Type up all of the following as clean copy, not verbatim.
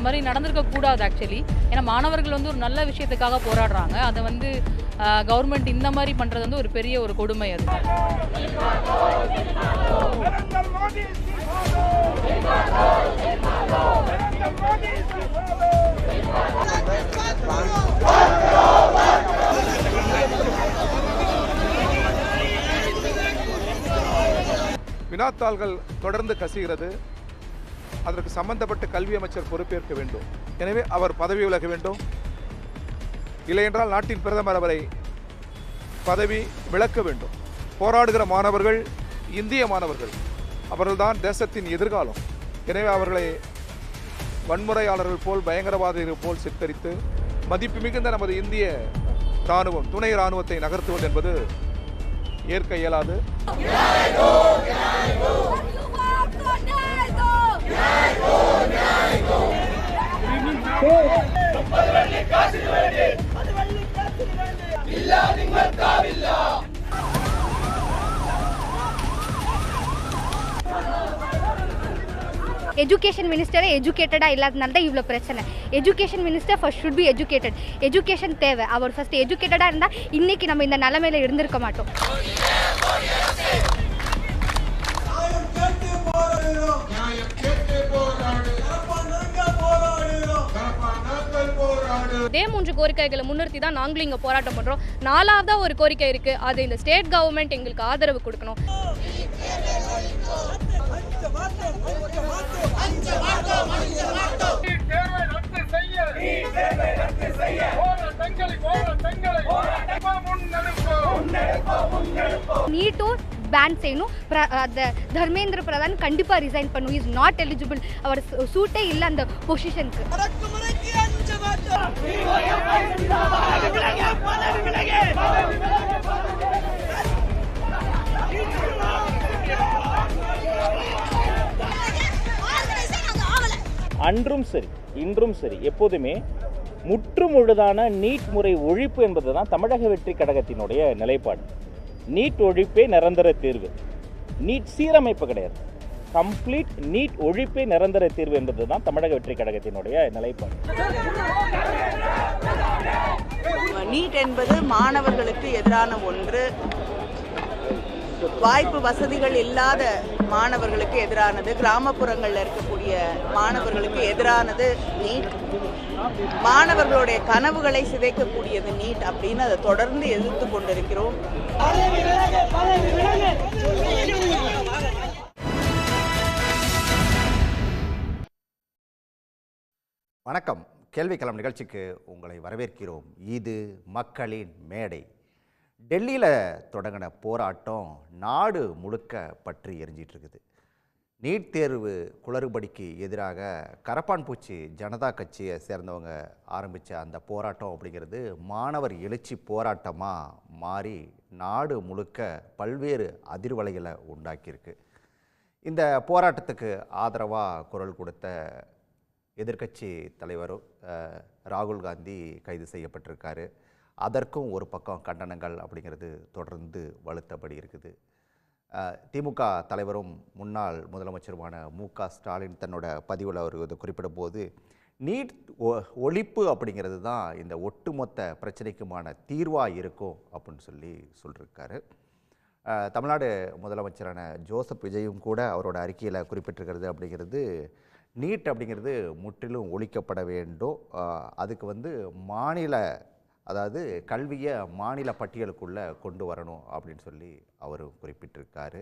மாதிரி நடந்திருக்க கூடாது ஆக்சுவலி. ஏன்னா மாணவர்கள் வந்து ஒரு நல்ல விஷயத்துக்காக போராடுறாங்க. அதை வந்து கவர்மெண்ட் இந்த மாதிரி பண்ணுறது வந்து ஒரு பெரிய ஒரு கொடுமை. அது வினாத்தாள்கள் தொடர்ந்து கசிகிறது. அதற்கு சம்பந்தப்பட்ட கல்வி அமைச்சர் பொறுப்பேற்க வேண்டும். எனவே அவர் பதவி விலக வேண்டும். இல்லையென்றால் நாட்டின் பிரதமர் அவரை பதவி விலக்க வேண்டும். போராடுகிற மாணவர்கள் இந்திய மாணவர்கள், அவர்கள்தான் தேசத்தின் எதிர்காலம். எனவே அவர்களை வன்முறையாளர்கள் போல், பயங்கரவாதிகள் போல் சித்தரித்து மதிப்பு மிகுந்த நமது இந்திய இராணுவம், துணை இராணுவத்தை நகர்த்துவது என்பது ஏற்க இயலாது. எஜுகேஷன் மினிஸ்டரே எஜுகேட்டடாக இல்லாதனால தான் இவ்வளோ பிரச்சனை. Education minister first should be educated. Education தேவை. அவர் ஃபர்ஸ்ட் எஜுகேட்டடாக இருந்தால் இன்றைக்கி நம்ம இந்த நிலைமையில் இருந்திருக்க மாட்டோம். இதே 3 கோரிக்கைகளை முன்னிறுத்தி தான் நாங்களும் இங்கே போராட்டம் பண்ணுறோம். 4ஆவதா ஒரு கோரிக்கை இருக்குது. அது இந்த ஸ்டேட் கவர்மெண்ட் எங்களுக்கு ஆதரவு கொடுக்கணும். நீட்டும் பேன் செய்யணும். தர்மேந்திர பிரதான் கண்டிப்பாக ரிசைன் பண்ணும். Is not eligible. அவர் சூட்டே இல்லை அந்த பொசிஷனுக்கு. அன்றும் சரி இன்றும் சரி எப்போதுமே முற்றுமுழுதான நீட் முறை ஒழிப்பு என்பது தான் தமிழக வெற்றி கழகத்தினுடைய நிலைப்பாடு. நீட் ஒழிப்பே நிரந்தர தீர்வு. நீட் சீரமைப்பு கிடையாது. கம்ப்ளீட் நீட் ஒழிப்பே நிரந்தர தீர்வு என்பது தான் தமிழக வெற்றி கழகத்தினுடைய நிலைப்பாடு. நீட் என்பது மாணவர்களுக்கு எதிரான ஒன்று. வாய்ப்பு வசதிகள் இல்லாத மாணவர்களுக்கு எதிரானது. கிராமப்புறங்களில் இருக்கக்கூடிய மாணவர்களுக்கு எதிரானது நீட். மாணவர்களுடைய கனவுகளை சிதைக்கக்கூடியது நீட் அப்படின்னு அதை தொடர்ந்து எதிர்த்து கொண்டிருக்கிறோம். வணக்கம். கேள்விக்களம் நிகழ்ச்சிக்கு உங்களை வரவேற்கிறோம். இது மக்களின் மேடை. டெல்லியில் தொடங்கின போராட்டம் நாடு முழுக்க பற்றி எரிஞ்சிட்டு இருக்குது. நீட் தேர்வு குளறுபடிக்கு எதிராக கரப்பான்பூச்சி ஜனதா கட்சியை சேர்ந்தவங்க ஆரம்பித்த அந்த போராட்டம் அப்படிங்கிறது மாணவர் எழுச்சி போராட்டமாக மாறி நாடு முழுக்க பல்வேறு அதிர்வலைகளை உண்டாக்கியிருக்கு. இந்த போராட்டத்துக்கு ஆதரவாக குரல் கொடுத்த எதிர்க்கட்சி தலைவரும் ராகுல் காந்தி கைது செய்யப்பட்டிருக்காரு. அதற்கும் ஒரு பக்கம் கண்டனங்கள் அப்படிங்கிறது தொடர்ந்து வலுத்தபடி இருக்குது. திமுக தலைவரும் முன்னாள் முதலமைச்சருமான மு.க. ஸ்டாலின் தன்னோட பதிவில் அவர் இதை குறிப்பிடும் போது நீட் ஒழிப்பு அப்படிங்கிறது தான் இந்த ஒட்டுமொத்த பிரச்சனைக்குமான தீர்வாக இருக்கும் அப்படின்னு சொல்லியிருக்காரு. தமிழ்நாடு முதலமைச்சரான ஜோசப் விஜயும் கூட அவரோட அறிக்கையில் குறிப்பிட்டிருக்கிறது அப்படிங்கிறது நீட் அப்படிங்கிறது முற்றிலும் ஒழிக்கப்பட வேண்டும். அதுக்கு மாநில அதாவது கல்வியை மாநில பட்டியலுக்குள்ளே கொண்டு வரணும் அப்படின்னு சொல்லி அவர் குறிப்பிட்டிருக்காரு.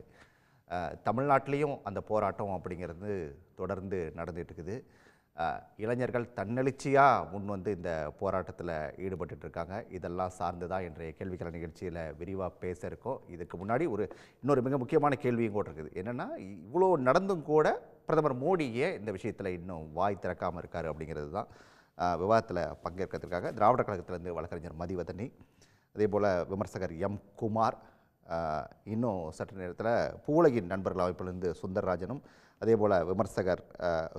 தமிழ்நாட்டிலையும் அந்த போராட்டம் அப்படிங்கிறது தொடர்ந்து நடந்துகிட்டு இருக்குது. இளைஞர்கள் தன்னெழுச்சியாக முன் இந்த போராட்டத்தில் ஈடுபட்டுருக்காங்க. இதெல்லாம் சார்ந்து தான் இன்றைய கேள்விக்கள நிகழ்ச்சியில் விரிவாக பேச இருக்கோம். இதுக்கு முன்னாடி இன்னொரு மிக முக்கியமான கேள்வியும் கூட இருக்குது. என்னென்னா, இவ்வளோ நடந்தும் கூட பிரதமர் மோடியே இந்த விஷயத்தில் இன்னும் வாய் திறக்காமல் இருக்கார் அப்படிங்கிறது தான். விவாதத்தில் பங்கேற்கிறதுக்காக திராவிட கழகத்திலேருந்து வழக்கறிஞர் மதிவதனி, அதே போல் விமர்சகர் எம் குமார், இன்னும் சற்று நேரத்தில் பூவுலகின் நண்பர்கள் அமைப்பிலிருந்து சுந்தரராஜனும், அதே போல் விமர்சகர்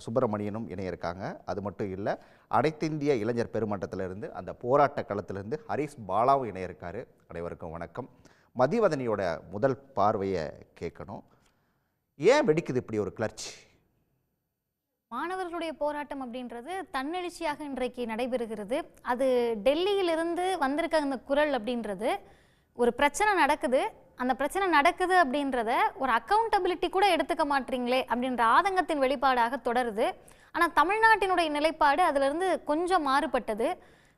சுப்பிரமணியனும் இணைய இருக்காங்க. அது மட்டும் இல்லை, அனைத்திந்திய இளைஞர் பெருமன்றத்திலிருந்து அந்த போராட்ட களத்திலிருந்து ஹரிஷ் பாலாவும் இணைய இருக்கார். அனைவருக்கும் வணக்கம். மதிவதனியோட முதல் பார்வையை கேட்கணும். ஏன் வெடிக்குது இப்படி ஒரு கிளர்ச்சி? மாணவர்களுடைய போராட்டம் அப்படின்றது தன்னெழுச்சியாக இன்றைக்கு நடைபெறுகிறது. அது டெல்லியிலிருந்து வந்திருக்க அந்த குரல் அப்படின்றது ஒரு பிரச்சனை நடக்குது, அந்த பிரச்சனை நடக்குது அப்படின்றத ஒரு அக்கௌண்டபிலிட்டி கூட எடுத்துக்க மாட்டீங்களே அப்படின்ற ஆதங்கத்தின் வெளிப்பாடாக தொடருது. ஆனால் தமிழ்நாட்டினுடைய நிலைப்பாடு அதிலிருந்து கொஞ்சம் மாறுபட்டது.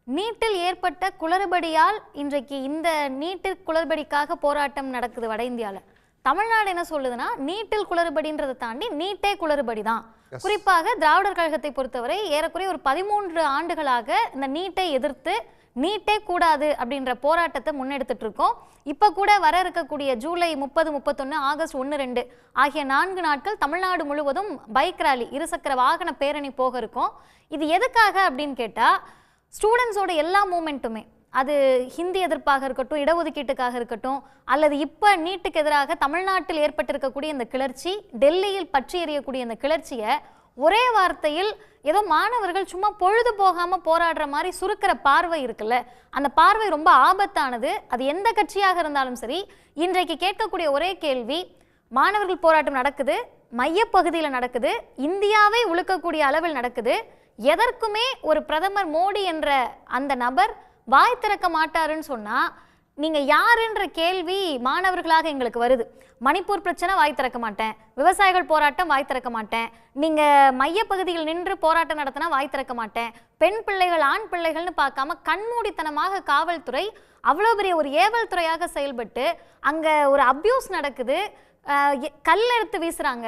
நீட்டில் ஏற்பட்ட குளறுபடியால் இன்றைக்கு இந்த நீட்டு குளறுபடிக்காக போராட்டம் நடக்குது வட இந்தியாவில். தமிழ்நாடு என்ன சொல்லுதுன்னா, நீட்டில் குளறுபடின்றதை தாண்டி நீட்டே குளறுபடி தான். குறிப்பாக திராவிடர் கழகத்தை பொறுத்தவரை ஏறக்குறைய ஒரு 13 ஆண்டுகளாக இந்த நீட்டை எதிர்த்து நீட்டே கூடாது அப்படின்ற போராட்டத்தை முன்னெடுத்துட்டு இருக்கோம். இப்போ கூட வர இருக்கக்கூடிய ஜூலை 30, 31, ஆகஸ்ட் 1, 2 ஆகிய 4 நாட்கள் தமிழ்நாடு முழுவதும் பைக் ரேலி, இருசக்கர வாகன பேரணி போக இருக்கும். இது எதுக்காக அப்படின்னு கேட்டால், ஸ்டூடெண்ட்ஸோட எல்லா மூமெண்ட்டுமே, அது ஹிந்தி எதிர்ப்பாக இருக்கட்டும், இடஒதுக்கீட்டுக்காக இருக்கட்டும், அல்லது இப்போ நீட்டுக்கு எதிராக தமிழ்நாட்டில் ஏற்பட்டிருக்கக்கூடிய இந்த கிளர்ச்சி, டெல்லியில் பற்றி எறியக்கூடிய இந்த கிளர்ச்சியை ஒரே வார்த்தையில் ஏதோ மாணவர்கள் சும்மா பொழுது போகாமல் போராடுற மாதிரி சுருக்கிற பார்வை இருக்குல்ல, அந்த பார்வை ரொம்ப ஆபத்தானது. அது எந்த கட்சியாக இருந்தாலும் சரி, இன்றைக்கு கேட்கக்கூடிய ஒரே கேள்வி, மாணவர்கள் போராட்டம் நடக்குது, மையப்பகுதியில் நடக்குது, இந்தியாவை உழுக்கக்கூடிய அளவில் நடக்குது, எதற்குமே ஒரு பிரதமர் மோடி என்ற அந்த நபர் வாய் திறக்க மாட்டாருன்னு சொன்னால் நீங்கள் யாருன்ற கேள்வி மாணவர்களாக எங்களுக்கு வருது. மணிப்பூர் பிரச்சனை வாய் திறக்க மாட்டேன், விவசாயிகள் போராட்டம் வாய் திறக்க மாட்டேன், நீங்கள் மையப்பகுதியில் நின்று போராட்டம் நடத்தினா வாய் திறக்க மாட்டேன், பெண் பிள்ளைகள் ஆண் பிள்ளைகள்னு பார்க்காம கண்மூடித்தனமாக காவல்துறை அவ்வளோ பெரிய ஒரு ஏவல் துறையாக செயல்பட்டு அங்கே ஒரு அப்யூஸ் நடக்குது, கல் எடுத்து வீசுகிறாங்க.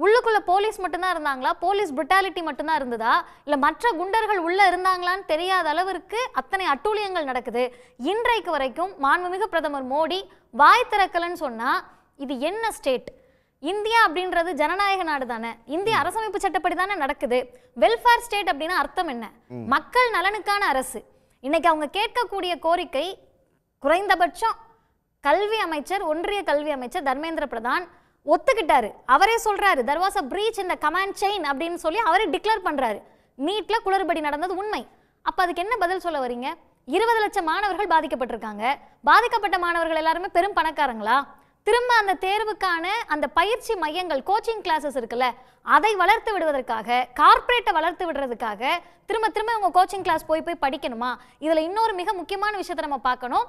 உள்ளுக்குள்ளே போலீஸ் மட்டும்தான் இருந்தாங்களா, போலீஸ் புட்டாலிட்டி மட்டும்தான் இருந்ததா, இல்லை மற்ற குண்டர்கள் உள்ளே இருந்தாங்களான்னு தெரியாத அளவிற்கு அத்தனை அட்டூழியங்கள் நடக்குது. இன்றைக்கு வரைக்கும் மாண்புமிகு பிரதமர் மோடி வாய் திறக்கலன்னு சொன்னால் இது என்ன ஸ்டேட்? இந்தியா அப்படின்றது ஜனநாயக நாடு தானே, இந்திய அரசமைப்பு சட்டப்படி தானே நடக்குது. வெல்ஃபேர் ஸ்டேட் அப்படின்னா அர்த்தம் என்ன? மக்கள் நலனுக்கான அரசு. இன்னைக்கு அவங்க கேட்கக்கூடிய கோரிக்கை, குறைந்தபட்சம் கல்வி அமைச்சர், ஒன்றிய கல்வி அமைச்சர் தர்மேந்திர பிரதான் ஒத்துக்கிட்டாரு. அவரே சொல்றாரு, there was a breach in the command chain அப்படின்னு சொல்லி அவரே டிக்ளேர் பண்றாரு. நீட்ல குளறுபடி நடந்தது உண்மை. அப்ப அதுக்கு என்ன பதில் சொல்ல வரீங்க? 20 லட்சம் மாணவர்கள் பாதிக்கப்பட்டிருக்காங்க. பாதிக்கப்பட்ட மாணவர்கள் எல்லாருமே பெரும் பணக்காரங்களா? திரும்ப அந்த தேர்வுக்கான அந்த பயிற்சி மையங்கள், கோச்சிங் கிளாஸஸ் இருக்குல்ல, அதை வளர்த்து விடுவதற்காக, கார்ப்பரேட்டை வளர்த்து விடுறதுக்காக திரும்ப திரும்ப உங்க கோச்சிங் கிளாஸ் போய் படிக்கணுமா? இதுல இன்னொரு மிக முக்கியமான விஷயத்தை நம்ம பார்க்கணும்.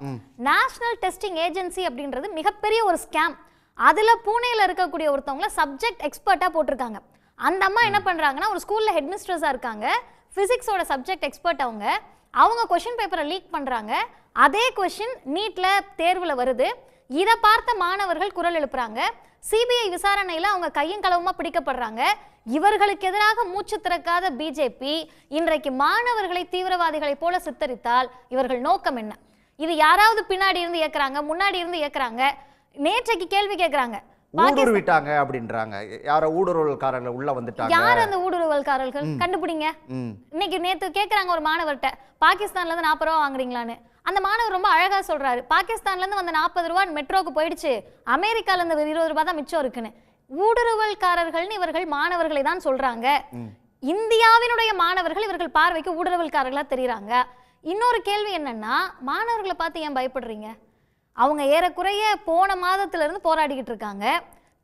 நேஷனல் டெஸ்டிங் ஏஜென்சி அப்படின்றது மிகப்பெரிய ஒரு ஸ்கேம். அதுல பூனேல இருக்கக்கூடிய ஒருத்தவங்கள சப்ஜெக்ட் எக்ஸ்பர்ட்டா போட்டிருக்காங்க. அந்த அம்மா என்ன பண்றாங்கன்னா, ஒரு ஸ்கூல்ல ஹெட் மிஸ்ட்ரஸா இருக்காங்க, பிசிக்ஸோட சப்ஜெக்ட் எக்ஸ்பர்ட். அவங்க கொஸ்டின் பேப்பரை லீக் பண்றாங்க. அதே கொஸ்டின் நீட்ல தேர்வுல வருது. இதை பார்த்த மாணவர்கள் குரல் எழுப்புறாங்க. சிபிஐ விசாரணையில் அவங்க கையும் களவுமா பிடிக்கப்படுறாங்க. இவர்களுக்கு எதிராக மூச்சு திறக்காத பிஜேபி இன்றைக்கு மாணவர்களை தீவிரவாதிகளை போல சித்தரித்தால் இவர்கள் நோக்கம் என்ன? இது யாராவது பின்னாடி இருந்து இயக்குறாங்க, முன்னாடி இருந்து இயக்குறாங்க. நேற்றைக்கு கேள்வி கேட்கறாங்க, ஊடுருவிட்டாங்க அப்படின்றாங்க. யாரோ ஊடுருவல்காரர்கள் உள்ள வந்துட்டாங்க. யார் அந்த ஊடுருவல்காரர்கள்? கண்டுபிடிங்க. இன்னைக்கு நேத்து கேட்கறாங்க ஒரு மாணவர்கிட்ட, பாகிஸ்தான்ல இருந்து 40 ரூபா வாங்குறீங்களான்னு. அந்த மாணவர் ரொம்ப அழகா சொல்றாரு, பாகிஸ்தான்ல இருந்து வந்த 40 ரூபா மெட்ரோக்கு போயிடுச்சு, அமெரிக்கால இருந்து 20 ரூபாய் தான் மிச்சம் இருக்குன்னு. ஊடுருவல்காரர்கள்னு இவர்கள் மாணவர்களை தான் சொல்றாங்க. இந்தியாவினுடைய மாணவர்கள் இவர்கள் பார்வைக்கு ஊடுருவல்காரர்களா தெரியுறாங்க. இன்னொரு கேள்வி என்னன்னா, மாணவர்களை பார்த்து ஏன் பயப்படுறீங்க? அவங்க ஏறக்குறைய போன மாதத்துல இருந்து போராடிக்கிட்டு இருக்காங்க.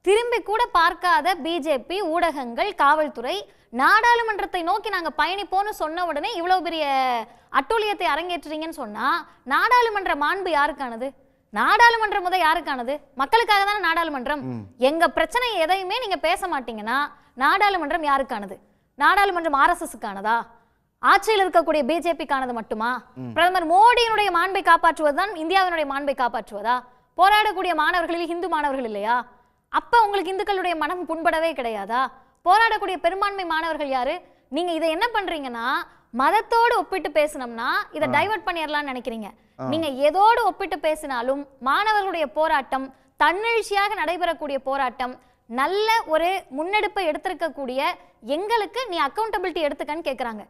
திரும்பி கூட பார்க்காத பிஜேபி, ஊடகங்கள், காவல்துறை நாடாளுமன்றத்தை நோக்கி நாங்க பயணிப்போன்னு சொன்ன உடனே இவ்வளவு பெரிய அட்டூழியத்தை அரங்கேற்றுறீங்கன்னு சொன்னா, நாடாளுமன்ற மாண்பு யாருக்கானது? நாடாளுமன்றம் முத யாருக்கானது? மக்களுக்காக தானே நாடாளுமன்றம். எங்க பிரச்சனை எதையுமே நீங்க பேச மாட்டீங்கன்னா நாடாளுமன்றம் யாருக்கானது? நாடாளுமன்றம் RSSக்கானதா? ஆட்சியில் இருக்கக்கூடிய பிஜேபிக்கானது மட்டுமா? பிரதமர் மோடியினுடைய மாண்பை காப்பாற்றுவதுதான் இந்தியாவினுடைய மாண்பை காப்பாற்றுவதா? போராடக்கூடிய மாணவர்களில் இந்து மாணவர்கள் இல்லையா? அப்ப உங்களுக்கு இந்துக்களுடைய மனம் புண்படவே கிடையாதா? போராடக்கூடிய பெரும்பான்மை மாணவர்கள் யாரு? நீங்க இதை என்ன பண்றீங்கன்னா, மதத்தோடு ஒப்பிட்டு பேசணும்னா இதை டைவர்ட் பண்ணிடலாம்னு நினைக்கிறீங்க. நீங்க எதோடு ஒப்பிட்டு பேசினாலும் மாணவர்களுடைய போராட்டம் தன்னெழுச்சியாக நடைபெறக்கூடிய போராட்டம், நல்ல ஒரு முன்னெடுப்பை எடுத்திருக்கக்கூடிய எங்களுக்கு நீ அக்கௌண்டபிலிட்டி எடுத்துக்கன்னு கேட்கறாங்க.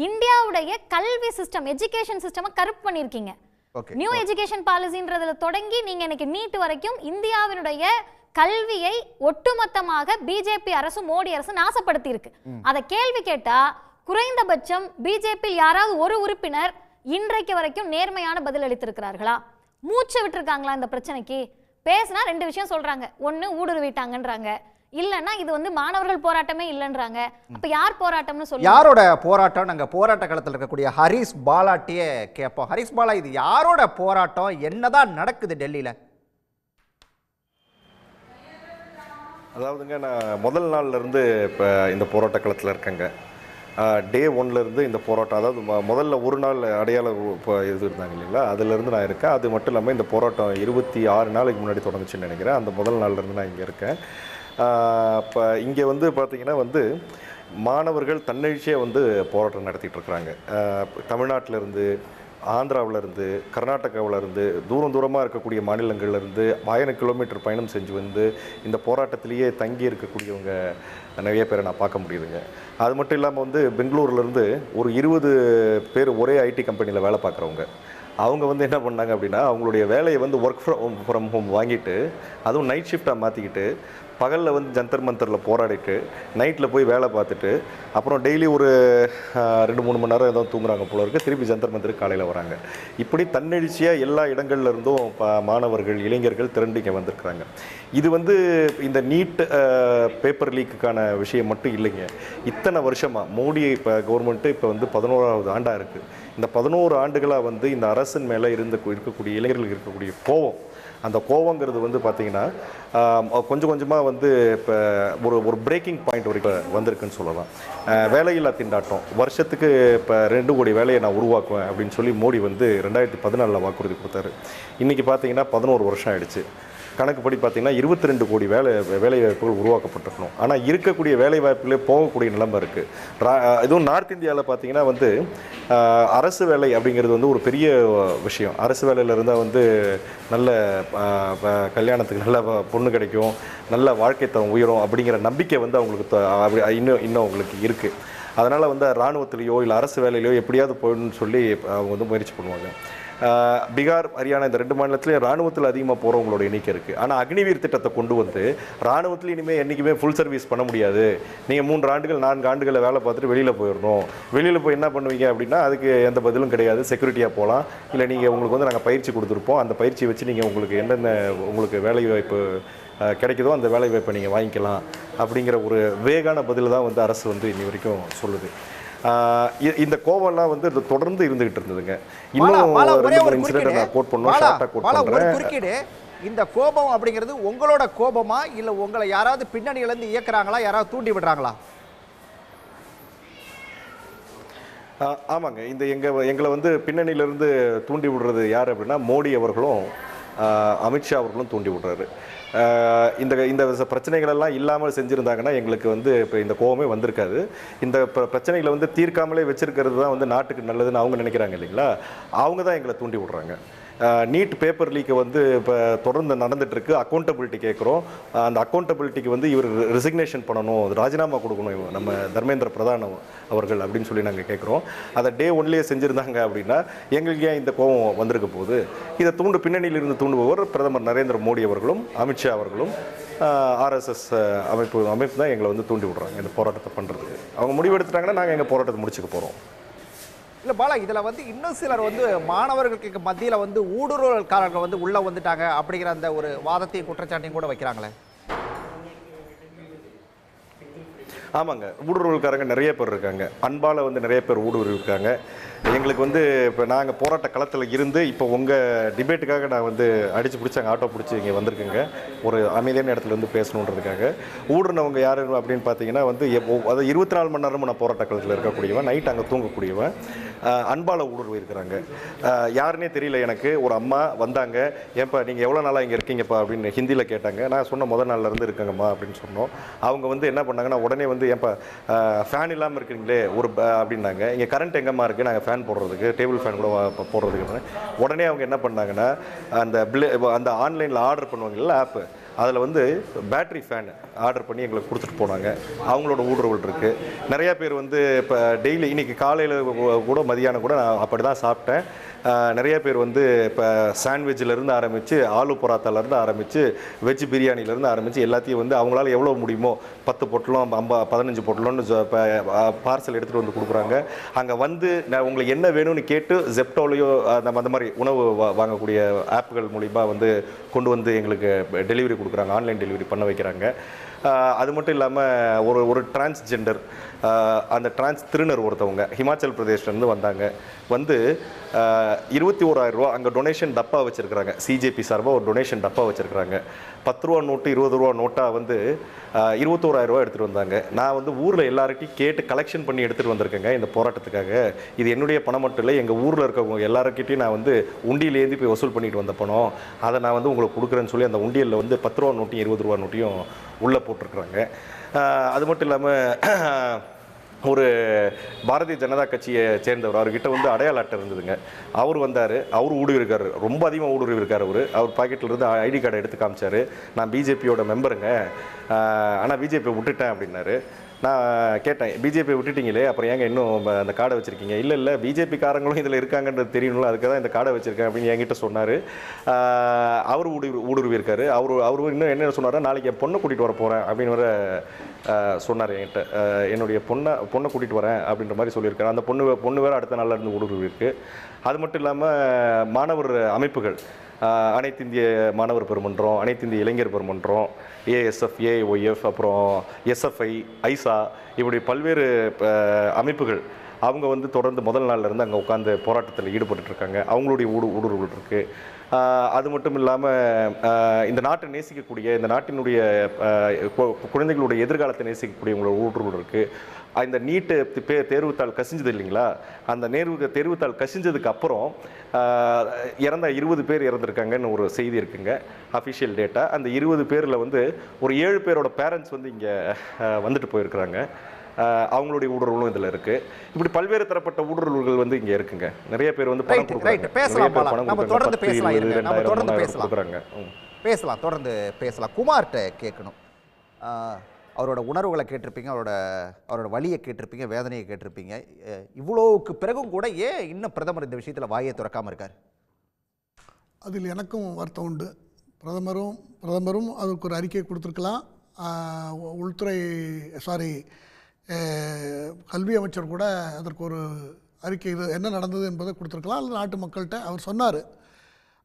இந்தியாவுடைய கல்வி சிஸ்டம், எஜுகேஷன் சிஸ்டம் கரப்ட் பண்ணிருக்கீங்க. நியூ எஜுகேஷன் பாலிசின்றதுல தொடங்கி நீங்க இன்னைக்கு நீட் வரைக்கும் இந்தியாவினுடைய கல்வியை ஒட்டுமொத்தமாக பிஜேபி அரசு, மோடி அரசு நாசப்படுத்தி இருக்கு. அதை கேள்வி கேட்டா குறைந்தபட்சம் பிஜேபி யாராவது ஒரு உறுப்பினர் இன்றைக்கு வரைக்கும் நேர்மையான பதில் அளித்திருக்கிறார்களா? மூச்சு விட்டுருக்காங்களா இந்த பிரச்சனைக்கு? பேசினா 2 விஷயம் சொல்றாங்க. ஒன்று ஊடுருவிட்டாங்கன்றாங்க, இல்லைன்னா இது வந்து மாணவர்கள் போராட்டமே இல்லைன்றாங்க. அப்ப யார் போராட்டம்னு சொல்லுங்க. யாரோட போராட்டம்? நாங்கள் போராட்ட களத்தில் இருக்கக்கூடிய ஹரிஸ் பாலாட்டியே கேட்போம். ஹரிஸ் பாலா, இது யாரோட போராட்டம்? என்னதான் நடக்குது டெல்லியில்? அதாவதுங்க, நான் முதல் நாள்லேருந்து இப்போ இந்த போராட்ட களத்தில் இருக்கேங்க. டே ஒன்லேருந்து இந்த போராட்டம், அதாவது முதல்ல ஒரு நாள் அடையாள இப்போ இது இருந்தாங்க இல்லைங்களா, அதுலேருந்து நான் இருக்கேன். அது மட்டும் இல்லாமல் இந்த போராட்டம் 26 நாளைக்கு முன்னாடி தொடங்குச்சுன்னு நினைக்கிறேன். அந்த முதல் நாள்லேருந்து நான் இங்கே இருக்கேன். இப்போ இங்கே வந்து பார்த்திங்கன்னா வந்து மாணவர்கள் தன்னெழுச்சியாக வந்து போராட்டம் நடத்திட்டு இருக்கிறாங்க. தமிழ்நாட்டிலேருந்து, ஆந்திராவிலேருந்து, கர்நாடகாவிலேருந்து, தூரமாக இருக்கக்கூடிய மாநிலங்கள்லேருந்து 1000 கிலோமீட்டர் பயணம் செஞ்சு வந்து இந்த போராட்டத்திலேயே தங்கி இருக்கக்கூடியவங்க நிறைய பேரை நான் பார்க்க முடியுதுங்க. அது மட்டும் இல்லாமல் வந்து பெங்களூர்லேருந்து ஒரு 20 பேர் ஒரே ஐடி கம்பெனியில் வேலை பார்க்குறவங்க. அவங்க வந்து என்ன பண்ணாங்க அப்படின்னா, அவங்களுடைய வேலையை வந்து ஒர்க் ஃப்ரம் ஹோம் வாங்கிட்டு, அதுவும் நைட் ஷிஃப்டாக மாற்றிக்கிட்டு, பகலில் வந்து ஜந்தர் மந்தரில் போராடிட்டு, நைட்டில் போய் வேலை பார்த்துட்டு, அப்புறம் டெய்லி ஒரு 2-3 மணி நேரம் ஏதோ தூங்குறாங்க போல இருக்குது. திருப்பி ஜந்தர் மந்தருக்கு காலையில் வராங்க. இப்படி தன்னெழுச்சியாக எல்லா இடங்கள்ல இருந்தும் மாணவர்கள், இளைஞர்கள் திரண்டு இங்கே வந்திருக்கிறாங்க. இது வந்து இந்த நீட் பேப்பர் லீக்குக்கான விஷயம் மட்டும் இல்லைங்க. இத்தனை வருஷமாக மோடி இப்போ கவர்மெண்ட்டு இப்போ வந்து 11வது ஆண்டாக இருக்குது. இந்த 11 ஆண்டுகளாக வந்து இந்த அரசின் மேலே இருக்கக்கூடிய இளைஞர்களுக்கு இருக்கக்கூடிய கோபம், அந்த கோவங்கிறது வந்து பார்த்திங்கன்னா கொஞ்சம் கொஞ்சமாக வந்து இப்போ ஒரு பிரேக்கிங் பாயிண்ட் வரைக்கும் வந்திருக்குன்னு சொல்லலாம். வேலையில்லா திண்டாட்டம், வருஷத்துக்கு இப்போ 2 கோடி வேலையை நான் உருவாக்குவேன் அப்படின்னு சொல்லி மோடி வந்து 2014 வாக்குறுதி கொடுத்தாரு. இன்றைக்கி பார்த்திங்கன்னா 11 வருஷம் ஆயிடுச்சு. கணக்குப்படி பார்த்திங்கன்னா 22 கோடி வேலைவாய்ப்புகள் உருவாக்கப்பட்டிருக்கணும். ஆனால் இருக்கக்கூடிய வேலைவாய்ப்புகளே போகக்கூடிய நிலைமை இருக்குது. இதுவும் நார்த் இந்தியாவில் பார்த்திங்கன்னா வந்து அரசு வேலை அப்படிங்கிறது வந்து ஒரு பெரிய விஷயம். அரசு வேலையில் இருந்தால் வந்து நல்ல கல்யாணத்துக்கு நல்ல பொண்ணு கிடைக்கும், நல்ல வாழ்க்கை தரம் உயரும் அப்படிங்கிற நம்பிக்கை வந்து அவங்களுக்கு இன்னும் அவங்களுக்கு இருக்குது. அதனால் வந்து இராணுவத்திலேயோ இல்லை அரசு வேலையிலையோ எப்படியாவது போயிடணும்னு சொல்லி அவங்க வந்து முயற்சி பண்ணுவாங்க. பீகார், ஹரியானா இந்த 2 மாநிலத்திலேயும் இராணுவத்தில் அதிகமாக போகிறவங்களோட எண்ணிக்கை இருக்குது. ஆனால் அக்னிவீர் திட்டத்தை கொண்டு வந்து இராணுவத்தில் இனிமேல் என்றைக்குமே ஃபுல் சர்வீஸ் பண்ண முடியாது, நீங்கள் 3 ஆண்டுகள் 4 ஆண்டுகளை வேலை பார்த்துட்டு வெளியில் போயிடணும். வெளியில் போய் என்ன பண்ணுவீங்க அப்படின்னா அதுக்கு எந்த பதிலும் கிடையாது. செக்யூரிட்டியாக போகலாம், இல்லை நீங்கள் உங்களுக்கு வந்து நாங்கள் பயிற்சி கொடுத்துருப்போம், அந்த பயிற்சியை வச்சு நீங்கள் உங்களுக்கு என்னென்ன உங்களுக்கு வேலைவாய்ப்பு கிடைக்குதோ அந்த வேலைவாய்ப்பை நீங்கள் வாங்கிக்கலாம் அப்படிங்கிற ஒரு வேகான பதில் தான் வந்து அரசு வந்து இன்னி வரைக்கும் சொல்லுது. இந்த கோவம்லாம் வந்து தொடர்ந்து இருந்துகிட்டு இருந்ததுங்க. இன்னும் ஒரு இன்சிடென்ட் நான் கோட் பண்ணுவேன், ஷார்ட்டா கோட் பண்றேன். இந்த கோபம் அப்படிங்கிறது உங்களோட கோபமா, இல்ல உங்களை யாராவது பின்னணியில இருந்து இயக்குறாங்களா, யாராவது தூண்டி விடுறாங்களா? ஆமாங்க, இந்த எங்களை வந்து பின்னணியிலிருந்து தூண்டி விடுறது யார் அப்படின்னா மோடி அவர்களும் அமித்ஷா அவர்களும் தூண்டி விடுறாரு. இந்த பிரச்சனைகள் எல்லாம் இல்லாமல் செஞ்சுருந்தாங்கன்னா எங்களுக்கு வந்து இப்போ இந்த கோவமே வந்திருக்காது. இந்த பிரச்சனைகளை வந்து தீர்க்காமலே வச்சிருக்கிறது தான் வந்து நாட்டுக்கு நல்லதுன்னு அவங்க நினைக்கிறாங்க இல்லைங்களா, அவங்க தான் எங்களை தூண்டி விடுறாங்க. நீட் பேப்பர் லீக்கை வந்து இப்போ தொடர்ந்து நடந்துகிட்ருக்கு. அக்கௌண்டபிலிட்டி கேட்குறோம். அந்த அக்கௌண்டபிலிட்டிக்கு வந்து இவர் ரெசிக்னேஷன் பண்ணணும், ராஜினாமா கொடுக்கணும் நம்ம தர்மேந்திர பிரதான் அவர்கள் அப்படின்னு சொல்லி நாங்கள் கேட்குறோம். அதை டே ஒன்லேயே செஞ்சுருந்தாங்க அப்படின்னா எங்களுக்கு ஏன் இந்த கோபம் வந்திருக்க போகுது? இதை பின்னணியிலிருந்து தூண்டுபவர் பிரதமர் நரேந்திர மோடி அவர்களும் அமித்ஷா அவர்களும் ஆர்எஸ்எஸ் அமைப்பு தான் எங்களை வந்து தூண்டி விடுறாங்க இந்த போராட்டத்தை பண்ணுறதுக்கு. அவங்க முடிவு எடுத்துட்டாங்கன்னா நாங்கள் எங்கள் போராட்டத்தை முடிச்சுக்க போகிறோம். இல்லை பாலா, இதில் வந்து இன்னும் சிலர் வந்து மாணவர்களுக்கு மத்தியில் வந்து ஊடுருவல்காரர்கள் வந்து உள்ளே வந்துட்டாங்க அப்படிங்கிற அந்த ஒரு வாதத்தையும் குற்றச்சாட்டையும் கூட வைக்கிறாங்களே. ஆமாங்க, ஊடுருவல்காரங்க நிறைய பேர் இருக்காங்க. அன்பால் வந்து நிறைய பேர் ஊடுருவிருக்காங்க. எங்களுக்கு வந்து இப்போ நாங்கள் போராட்ட களத்தில் இருந்து இப்போ உங்கள் டிபேட்டுக்காக நான் வந்து அடித்து பிடிச்சி அங்கே ஆட்டோ பிடிச்சி இங்கே வந்திருக்குங்க ஒரு அமைதியான இடத்துல வந்து பேசணுன்றதுக்காக. ஊடுருவங்க யார் அப்படின்னு பார்த்தீங்கன்னா வந்து அது 24 மணி நேரமும் நான் போராட்ட களத்தில் இருக்கக்கூடியவன், நைட் அங்கே தூங்கக்கூடியவன். அன்பால் ஊடுருவி இருக்கிறாங்க. யாருன்னே தெரியல எனக்கு. ஒரு அம்மா வந்தாங்க, ஏன்ப்பா நீங்கள் எவ்வளோ நாளாக இங்கே இருக்கீங்கப்பா அப்படின்னு ஹிந்தியில் கேட்டாங்க. நான் சொன்ன முதல் நாள்லேருந்து இருக்கேங்கம்மா அப்படின்னு சொன்னோம். அவங்க வந்து என்ன பண்ணாங்கன்னா உடனே வந்து ஏன்ப்பா ஃபேன் இல்லாமல் இருக்கிறீங்களே ஒரு அப்படின்னாங்க. இங்கே கரண்ட் எங்கம்மா இருக்குது, நாங்கள் ஃபேன் போடுறதுக்கு, டேபிள் ஃபேன் கூட போடுறதுக்கு. உடனே அவங்க என்ன பண்ணாங்கன்னா அந்த ஆன்லைனில் ஆர்டர் பண்ணுவாங்கல்ல ஆப்பு, அதில் வந்து பேட்ரி ஃபேன் ஆர்டர் பண்ணி எங்களுக்கு கொடுத்துட்டு போனாங்க. அவங்களோட ஊடுருவல் இருக்குது. நிறையா பேர் வந்து இப்போ டெய்லி இன்றைக்கி காலையில் கூட மதியானம் கூட நான் அப்படி தான் சாப்பிட்டேன். நிறைய பேர் வந்து இப்போ சாண்ட்விட்சிலேருந்து ஆரம்பித்து ஆலு பராத்தாலேருந்து ஆரம்பித்து வெஜ் பிரியாணிலேருந்து ஆரம்பித்து எல்லாத்தையும் வந்து அவங்களால எவ்வளோ முடியுமோ 10 பொட்டலம் 15 பொட்டலம்னு இப்போ பார்சல் எடுத்துகிட்டு வந்து கொடுக்குறாங்க. அங்கே வந்து நான் உங்களுக்கு என்ன வேணும்னு கேட்டு ஜெப்டோலையோ நம்ம அந்த மாதிரி உணவு வாங்கக்கூடிய ஆப்புகள் மூலிமா வந்து கொண்டு வந்து எங்களுக்கு டெலிவரி கொடுக்குறாங்க, ஆன்லைன் டெலிவரி பண்ண வைக்கிறாங்க. அது மட்டும் இல்லாமல் ஒரு டிரான்ஸ்ஜெண்டர், அந்த டிரான்ஸ் திருநர் ஒருத்தவங்க ஹிமாச்சல் பிரதேஷ்லேருந்து வந்தாங்க. வந்து 21,000 ரூபா அங்கே டொனேஷன் டப்பா வச்சுருக்குறாங்க. சிஜேபி சார்பாக ஒரு டொனேஷன் டப்பா வச்சுருக்குறாங்க. 10 ரூபா நோட்டு 20 ரூபா நோட்டாக வந்து 21,000 ரூபா எடுத்துகிட்டு வந்தாங்க. நான் வந்து ஊரில் எல்லார்கிட்டையும் கேட்டு கலெக்ஷன் பண்ணி எடுத்துகிட்டு வந்திருக்கேங்க இந்த போராட்டத்துக்காக. இது என்னுடைய பணம் மட்டும் இல்லை, எங்கள் ஊரில் இருக்கவங்க எல்லாருக்கிட்டையும் நான் வந்து உண்டியிலேருந்து போய் வசூல் பண்ணிட்டு வந்த பணம், அதை நான் வந்து உங்களுக்கு கொடுக்குறேன்னு சொல்லி அந்த உண்டியலில் வந்து 10 ரூபா நோட்டையும் 20 ரூபா நோட்டையும் உள்ளே போட்டிருக்குறாங்க. அது மட்டும் இல்லாமல் ஒரு பாரதிய ஜனதா கட்சியை சேர்ந்தவர், அவர்கிட்ட வந்து அடையாள அட்டை இருந்ததுங்க. அவர் வந்தார், அவர் ஊடுருவிருக்கார், ரொம்ப அதிகமாக ஊடுருவிருக்கார். அவர் பாக்கெட்டில் இருந்து ஐடி கார்டை எடுத்து காமிச்சார். நான் பிஜேபியோட மெம்பருங்க, ஆனால் பிஜேபி விட்டுட்டேன் அப்படின்னாரு. நான் கேட்டேன், பிஜேபி விட்டுட்டீங்களே, அப்புறம் ஏங்க இன்னும் அந்த கார்டை வச்சுருக்கீங்க? இல்லை பிஜேபி காரங்களும் இதில் இருக்காங்கன்றது தெரியணும்ல, அதுக்கு தான் இந்த கார்டை வச்சுருக்கேன் அப்படின்னு என்கிட்ட சொன்னார். அவர் ஊடுருவிருக்காரு. அவர் இன்னும் என்ன சொன்னார், நாளைக்கு என் பொண்ணை கூட்டிகிட்டு வர போகிறேன் அப்படின்னு வர சொன்னார் என்கிட்ட. என்னுடைய பொண்ணை கூட்டிகிட்டு வரேன் அப்படின்ற மாதிரி சொல்லியிருக்காரு. அந்த பொண்ணு வேறு அடுத்த நாளில் இருந்து ஊடுருவிருக்கு. அது மட்டும் இல்லாமல் மாணவர் அமைப்புகள், அனைத்து இந்திய மாணவர் பெருமன்றம், அனைத்து இந்திய இளைஞர் பெருமன்றம், ஏஎஸ்எஃப், ஏஒய்எஃப், அப்புறம் எஸ்எஃப்ஐ, ஐசா, இப்படி பல்வேறு அமைப்புகள் அவங்க வந்து தொடர்ந்து முதல் நாள்லேருந்து அங்கே உட்காந்து போராட்டத்தில் ஈடுபட்டுருக்காங்க. அவங்களுடைய ஊடுருவல் இருக்குது. அது மட்டும் இல்லாமல் இந்த நாட்டை நேசிக்கக்கூடிய, இந்த நாட்டினுடைய குழந்தைகளுடைய எதிர்காலத்தை நேசிக்கக்கூடியவங்களோட ஊடுருவல் இருக்குது. இந்த நீட்டு தேர்வுத்தாள் கசிஞ்சது இல்லைங்களா, அந்த தேர்வுத்தாள் கசிஞ்சதுக்கு அப்புறம் இறந்த 20 பேர் இறந்துருக்காங்கன்னு ஒரு செய்தி இருக்குங்க, அஃபிஷியல் டேட்டா. அந்த 20 பேரில் வந்து ஒரு 7 பேரோட பேரண்ட்ஸ் வந்து இங்கே வந்துட்டு போயிருக்கிறாங்க. அவங்களுடைய ஊடுருவலும் இதில் இருக்குது. இப்படி பல்வேறு தரப்பட்ட ஊடுருவல்கள் வந்து இங்கே இருக்குங்க. நிறைய பேர் வந்து பணம் கொடுக்குறாங்க. தொடர்ந்து பேசலாம். குமார்கிட்ட கேட்கணும். அவரோட உணர்வுகளை கேட்டிருப்பீங்க, அவரோட வலியை கேட்டிருப்பீங்க, வேதனையை கேட்டிருப்பீங்க. இவ்வளோவுக்கு பிறகும் கூட ஏன் இன்னும் பிரதமர் இந்த விஷயத்தில் வாயை திறக்காமல் இருக்கார்? அதில் எனக்கும் வருத்தம் உண்டு. பிரதமரும் அதுக்கு ஒரு அறிக்கை கொடுத்துருக்கலாம். உள்துறை கல்வி அமைச்சர் கூட அதற்கு ஒரு அறிக்கை, இது என்ன நடந்தது என்பதை கொடுத்துருக்கலாம், அல்லது நாட்டு மக்கள்கிட்ட அவர் சொன்னார்.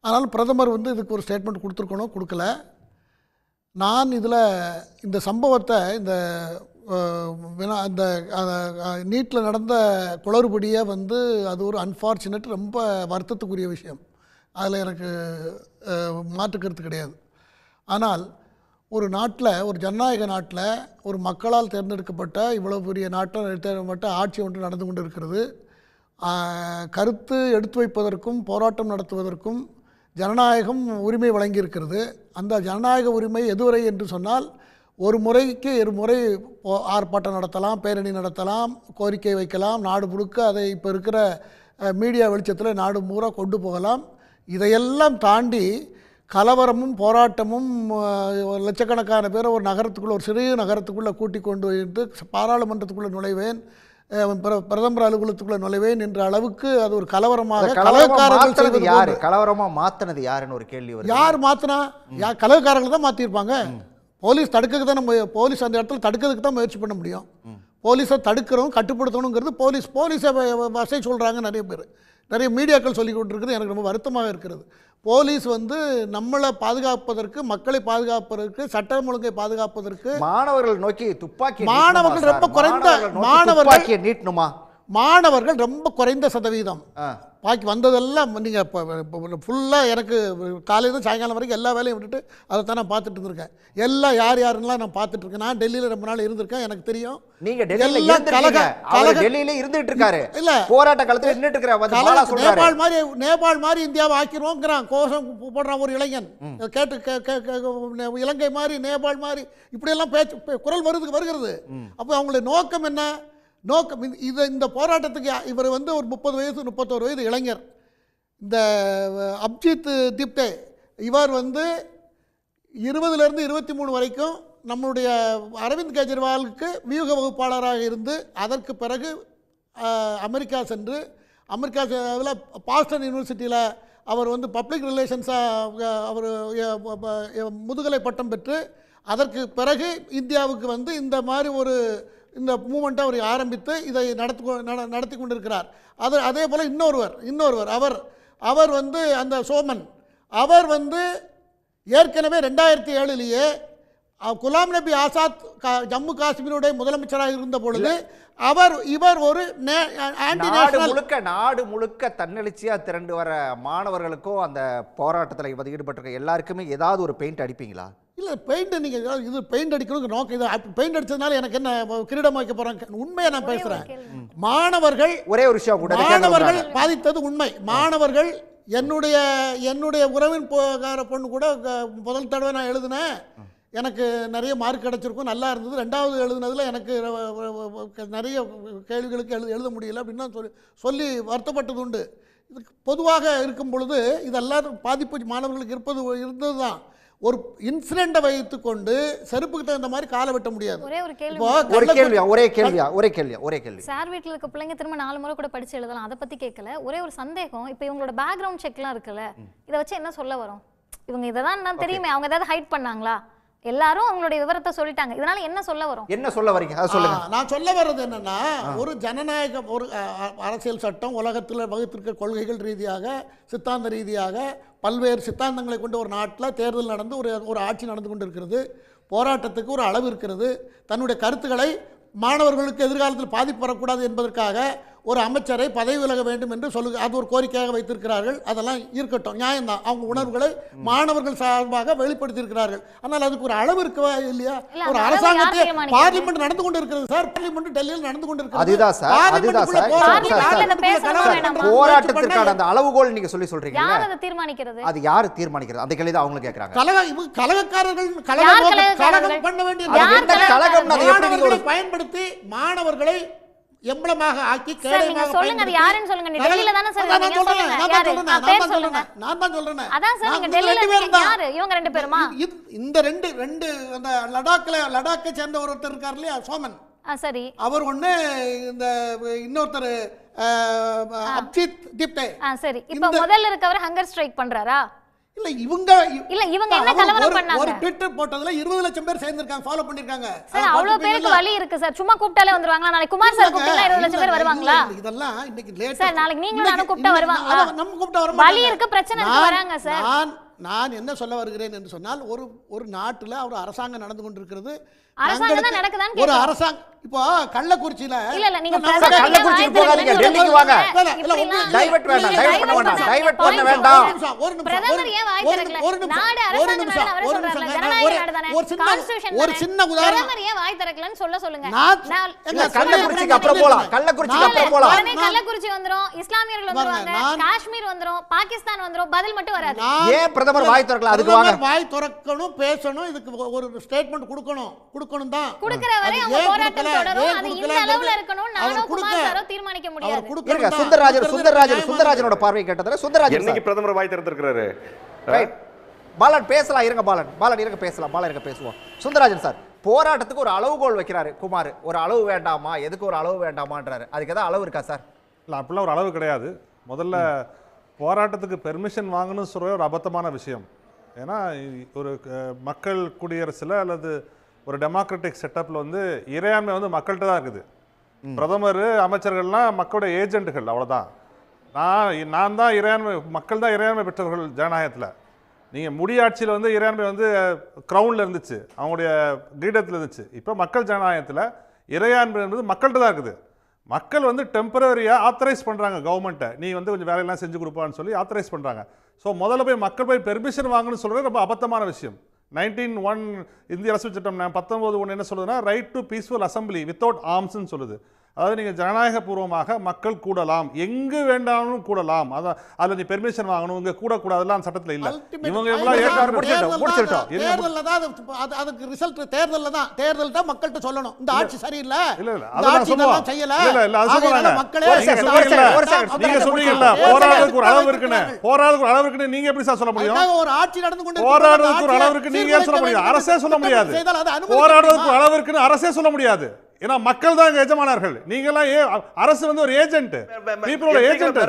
ஆனால் பிரதமர் வந்து இதுக்கு ஒரு ஸ்டேட்மெண்ட் கொடுத்துருக்கணும், கொடுக்கல. நான் இதில் இந்த சம்பவத்தை, இந்த நீட்டில் நடந்த குளறுபடியை வந்து அது ஒரு அன்ஃபார்ச்சுனேட், ரொம்ப வருத்தத்துக்குரிய விஷயம். அதில் எனக்கு மாற்றுக்கருத்து கிடையாது. ஆனால் ஒரு நாட்டில், ஒரு ஜனநாயக நாட்டில், ஒரு மக்களால் தேர்ந்தெடுக்கப்பட்ட இவ்வளோ பெரிய நாட்டில் தேர்ந்தெடுக்கப்பட்ட ஆட்சி ஒன்று நடந்து கொண்டு இருக்கிறது. கருத்து எடுத்து வைப்பதற்கும் போராட்டம் நடத்துவதற்கும் ஜனநாயகம் உரிமை வழங்கியிருக்கிறது. அந்த ஜனநாயக உரிமை எதுவரை என்று சொன்னால், ஒரு முறைக்கு 2 முறை ஆர்ப்பாட்டம் நடத்தலாம், பேரணி நடத்தலாம், கோரிக்கை வைக்கலாம், நாடு முழுக்க அதை இப்போ இருக்கிற மீடியா வெளிச்சத்தில் நாடு பூரா கொண்டு போகலாம். இதையெல்லாம் தாண்டி கலவரமும் போராட்டமும் லட்சக்கணக்கான பேரை ஒரு நகரத்துக்குள்ளே, ஒரு சிறிய நகரத்துக்குள்ளே கூட்டிக் கொண்டு வந்து பாராளுமன்றத்துக்குள்ளே நுழைவேன், பிரதமர் அலுவலகத்துக்குள்ளே நுழைவேன் என்ற அளவுக்கு அது ஒரு கலவரமாக, கலவரமாக மாற்றினது யாருன்னு ஒரு கேள்வி வருது. யார் மாற்றினா? கலவரக்காரர்கள் தான் மாற்றிருப்பாங்க. போலீஸ் தடுக்கிறதுக்கு தான் போலீஸ் அந்த இடத்துல தடுக்கிறதுக்கு தான் முயற்சி பண்ண முடியும். போலீஸை தடுக்கிறோம், கட்டுப்படுத்தணுங்கிறது போலீஸை வசை சொல்கிறாங்க நிறைய பேர், நிறைய மீடியாக்கள் சொல்லி கொண்டிருக்கிறது. எனக்கு ரொம்ப வருத்தமாக இருக்கிறது. போலீஸ் வந்து நம்மளை பாதுகாப்பதற்கு, மக்களை பாதுகாப்பதற்கு, சட்டம் ஒழுங்கை பாதுகாப்பதற்கு மாணவர்கள் நோக்கி துப்பாக்கி, மாணவர்கள் ரொம்ப குறைந்த, மாணவர்கள் ரொம்ப குறைந்த சதவீதம். பாக்கி வந்ததெல்லாம் நீங்கள் இப்போ ஃபுல்லாக எனக்கு காலையில் சாயங்காலம் வரைக்கும் எல்லா வேலையும் விட்டுட்டு அதைத்தான் நான் பார்த்துட்டு இருந்திருக்கேன். எல்லாம் யாருன்னெலாம் நான் பார்த்துட்டு இருக்கேன். நான் டெல்லியில் ரொம்ப நாள் இருந்திருக்கேன், எனக்கு தெரியும். நீங்கள் டெல்லியில இருந்துட்டு இருக்காரு, இல்லை போராட்ட காலத்தில் நின்றுட்டு இருக்கிற நேபாள் மாதிரி இந்தியாவை ஆக்கிடுவோங்கிறான், கோஷம் போடுறான் ஒரு இளைஞன். கேட்டு இலங்கை மாதிரி, நேபாள் மாதிரி இப்படியெல்லாம் குரல் வருகிறது. அப்போ அவங்களுடைய நோக்கம் என்ன? நோக்கம் இந்த போராட்டத்துக்கு இவர் வந்து ஒரு 30 வயசு 31 வயது இளைஞர். இந்த அப்ஜித் திப்டே இவர் வந்து 20லேருந்து 23 வரைக்கும் நம்மளுடைய அரவிந்த் கெஜ்ரிவாலுக்கு வியூக வகுப்பாளராக இருந்து, அதற்கு பிறகு அமெரிக்கா சென்று, அமெரிக்காவில் பாஸ்டன் யூனிவர்சிட்டியில் அவர் வந்து பப்ளிக் ரிலேஷன்ஸாக அவர் முதுகலை பட்டம் பெற்று, அதற்கு பிறகு இந்தியாவுக்கு வந்து இந்த மாதிரி ஒரு இந்த மூமெண்ட்டை அவர் ஆரம்பித்து இதை நடத்தி கொண்டிருக்கிறார். அதே போல் இன்னொருவர் அவர் வந்து அந்த சோமன், அவர் வந்து ஏற்கனவே 2007லேயே குலாம் நபி ஆசாத் ஜம்மு காஷ்மீருடைய முதலமைச்சராக இருந்த பொழுது இவர் ஒரு நாடு முழுக்க தன்னெழுச்சியா திரண்டு வர மாணவர்களுக்கோ அந்த போராட்டத்தில் ஈடுபட்டிருக்க எல்லாருக்குமே ஏதாவது ஒரு பெயிண்ட் அடிப்பீங்களா? இல்லை, பெயிண்ட் நீங்கள் இது பெயிண்ட் அடிக்கணும் நோக்கம். இது பெயிண்ட் அடிச்சதுனால எனக்கு என்ன கிரீடம் வைக்க போகிறாங்க? உண்மையை நான் பேசுகிறேன். மாணவர்கள் ஒரே ஒரு விஷயம் கூட, மாணவர்கள் பாதித்தது உண்மை. மாணவர்கள் என்னுடைய உறவின் பொண்ணு கூட முதல் தடவை நான் எழுதினேன், எனக்கு நிறைய மார்க் கிடச்சிருக்கும், நல்லா இருந்தது. ரெண்டாவது எழுதுனதில் எனக்கு நிறைய கேள்விகளுக்கு எழுத முடியல அப்படின்னு சொல்லி வருத்தப்பட்டது உண்டு. இதுக்கு பொதுவாக இருக்கும் பொழுது இதெல்லாம் பாதிப்பு மாணவர்களுக்கு இருந்தது தான். ஒரு இன்சிடென்ட்டை வைத்துக்கொண்டு செருப்புக்கு தகுந்த மாதிரி காலை வெட்ட முடியாது. ஒரே கேள்வி. சார் வீட்டில் இருக்க பிள்ளைங்க திரும்ப 4 முறை கூட படிச்சு எழுதலாம், அதை பத்தி கேட்கல. ஒரே ஒரு சந்தேகம், இப்போ இவங்களோட பேக்ரவுண்ட் செக்லாம் இருக்குல்ல, இதை வச்சு என்ன சொல்ல வரும்? இவங்க இதை தான் தெரியுமே, அவங்க ஏதாவது ஹைட் பண்ணாங்களா? எல்லாரும் அவங்களுடைய விவரத்தை சொல்லிட்டாங்க, இதனால என்ன சொல்ல வரும்? என்ன சொல்ல வரீங்க அதை சொல்லுங்க. நான் சொல்ல வர்றது என்னன்னா, ஒரு ஜனநாயக ஒரு அரசியல் சட்டம் உலகத்தில் வகுத்திருக்க கொள்கைகள் ரீதியாக சித்தாந்த ரீதியாக பல்வேறு சித்தாந்தங்களை கொண்டு ஒரு நாட்டில் தேர்தல் நடந்து ஒரு ஆட்சி நடந்து கொண்டு இருக்கிறது. போராட்டத்துக்கு ஒரு அளவு இருக்கிறது. தன்னுடைய கருத்துக்களை மாணவர்களுக்கு எதிர்காலத்தில் பாதிப்பு வரக்கூடாது என்பதற்காக ஒரு அமைச்சரை பதவி விலக வேண்டும் என்று அது ஒரு கோரிக்கையாக வைத்திருக்கிறார்கள். அதெல்லாம் இருக்கட்டும், நியாயம்தான். அவங்க உணர்வுகளை மாணவர்கள் சார்பாக வெளிப்படுத்தியிருக்கிறார்கள். ஆனால் அதுக்கு ஒரு அளவு இருக்கவா இல்லையா? ஒரு அரசாங்கத்தை பார்லிமெண்ட் நடந்து கொண்டு இருக்கிறது சார், பார்லிமெண்ட் டெல்லியில் நடந்து கொண்டு இருக்கிறது. அதுதான் போராட்டத்திற்கான அந்த அளவுகோல் நீங்க சொல்றீங்க. யார் அதை தீர்மானிக்கிறது? அது யார் தீர்மானிக்கிறது? அந்த கேள்வி தான் அவங்க கேக்குறாங்க. கலகக்காரர்கள் கலகம் பண்ண வேண்டிய கலகம் பயன்படுத்தி மாணவர்களை எம்பளமாக ஆக்கி கேடயமாக சொல்லுங்க. அது யாருன்னு சொல்லுங்க. நீ டெல்லில தான சார் இருக்கீங்க, சொல்லுங்க. நான் தான் சொல்றேன். அதான் சார் நீங்க டெல்லில யாரு? இவங்க ரெண்டு பேருமா? இந்த ரெண்டு அந்த லடாக்கை சேர்ந்த ஒருத்தர் இருக்கார் இல்லையா, சோமன். சரி, அவர் ஒண்ணு, இந்த இன்னொருத்தர் அப்ஜித் திப்டே. சரி, இப்போ முதல்ல இருக்கவர் ஹங்கர் ஸ்ட்ரைக் பண்றாரா? இல்ல இவங்க என்ன கலவரம் பண்ணாங்க? ஒரு ட்விட்டர் போட்டதுல 20 லட்சம் பேர் சேர்ந்திருக்காங்க, ஃபாலோ பண்ணிருக்காங்க சார். அவ்வளவு பேருக்கு வழி இருக்கு சார். சும்மா கூப்பிட்டாலே வந்துருவாங்களா? நாளைக்கு குமார் சார் கூப்பிட்டா 20 லட்சம் பேர் வருவாங்களா? இதெல்லாம் இன்னைக்கு லேட் சார். நாளைக்கு நீங்களும் நானும் கூப்பிட்டா வருவாங்களா? நம்ம கூப்பிட்டா வர மாட்டாங்க. வழி இருக்கு, பிரச்சனை வராங்க சார். நான் என்ன சொல்ல வருகிறேன் என்று சொன்னால், ஒரு நாட்டுல ஒரு அரசாங்கம் நடந்து கொண்டிருக்கிறது. அரசாங்கம் தான் நடக்குதான்னு ஒரு அரசாங்கம் இப்போ கள்ளக்குறிச்சியில இல்ல நீங்க கள்ளக்குறிச்சிக்கு போகாதீங்க, டெல்லிக்கு வாங்க. டைவர்ட் பண்ண வேண்டாம். பிரதமர் ஏன் வாய் திறக்கல? நாடு அரசாங்கம் அவரே சொல்றாங்க, ஜனநாயக நாடு தானே, கான்ஸ்டிடியூஷன். ஒரு சின்ன உதாரணம், பிரதமர் ஏன் வாய் திறக்கலன்னு சொல்லுங்க. கள்ளக்குறிச்சிக்கு அப்புறம் போலாம். கள்ளக்குறிச்சி வந்துரும், இஸ்லாமியர்கள் வந்துருவாங்க, காஷ்மீர் வந்துரும், பாகிஸ்தான் வந்துரும், பதில் மட்டும் வராது. ஏன் பிரதமர் வாய் திறக்கல? அதுக்கு வாங்க. வாய் திறக்கணும், பேசணும், இதுக்கு ஒரு ஸ்டேட்மென்ட் கொடுக்கணும் தான். குடுக்குற வரை அவங்க போராட்டம் தொடரும். அது இந்த அளவுல இருக்கணும். நானோ குமார் சாரோ தீர்மானிக்க முடியாது. சுந்தரராஜனோட பார்வை கேட்டதுல சுந்தரராஜன் என்னைக்கு பிரதமர் வாய் திறந்திருக்கிறாரு? ரைட், பாலன் பேசலாம். இருங்க பாலன் இருங்க பேசலாம். பாலன் இருங்க பேசுவோம். சுந்தரராஜன் சார், போராட்டத்துக்கு ஒரு அளவுகோல் வைக்கிறாரு குமார். ஒரு அளவு வேண்டாமா? எதுக்கு ஒரு அளவு வேண்டாமான்றாரு. அதுக்கு ஏதாவது அளவு இருக்கா சார்? இல்லை, அப்படிலாம் ஒரு அளவு கிடையாது. முதல்ல போராட்டத்துக்கு பெர்மிஷன் வாங்கணும்னு சொல்கிற ஒரு அபத்தமான விஷயம். ஏன்னா ஒரு மக்கள் குடியரசில் அல்லது ஒரு டெமோக்ராட்டிக் செட்டப்பில் இறையாண்மை மக்கள்கிட்ட தான் இருக்குது. பிரதமர் அமைச்சர்கள்லாம் மக்களுடைய ஏஜென்ட்டுகள், அவ்வளோதான். நான் தான் இறையாண்மை, மக்கள் தான் இறையாண்மை பெற்றவர்கள் ஜனநாயகத்தில். நீங்கள் முடியாட்சியில் இறையாண்மை க்ரௌனில் இருந்துச்சு, அவங்களுடைய கிரீடத்தில் இருந்துச்சு. இப்போ மக்கள் ஜனநாயகத்தில் இறையாண்மை என்பது மக்கள்கிட்ட தான் இருக்குது. மக்கள் டெம்பரரியாக ஆத்தரைஸ் பண்ணுறாங்க கவர்மெண்ட்டை, நீ கொஞ்சம் வேலையெல்லாம் செஞ்சு கொடுப்பான்னு சொல்லி ஆத்தரைஸ் பண்ணுறாங்க. ஸோ முதல்ல போய் மக்கள் போய் பெர்மிஷன் வாங்கணும்னு சொல்கிறது ரொம்ப அபத்தமான விஷயம். 19(1) இந்திய அரசு சட்டம் 19(1) என்ன சொல்லுதுன்னா, right to peaceful assembly without ஆர்ம்ஸ்ன்னு சொல்லுது. அதாவது நீங்கள் ஜனநாயகபூர்வமாக மக்கள் கூடலாம், எங்கு வேண்டாலும் கூடலாம். அதான் அதில் நீ பெர்மிஷன் வாங்கணும், இங்கே கூடக்கூடாதுலாம் சட்டத்தில் இல்லை. இவங்க அதுக்கு ரிசல்ட் தேர்தலில் தான் மக்கள்கிட்ட சொல்லணும், இந்த ஆட்சி சரியில்லை, நீங்க சொல்றீங்கல்ல போராடுறதுக்கு ஒரு அளவு இருக்குன்னு. போராடுறதுக்கு ஒரு அளவு இருக்குன்னு நீங்க எப்படி சார் சொல்ல முடியும்? ஒரு ஆட்சி நடந்து கொண்டு போராடுறதுக்கு ஒரு அளவு இருக்கு நீங்க சொல்ல முடியாது, அரசே சொல்ல முடியாது. போராடுறதுக்கு ஒரு அளவு இருக்குன்னு அரசே சொல்ல முடியாது. ஏன்னா மக்கள் தான் எஜமானர்கள். நீங்களாம் அரசு வந்து ஒரு ஏஜென்ட், பீப்புளோட ஏஜென்ட்.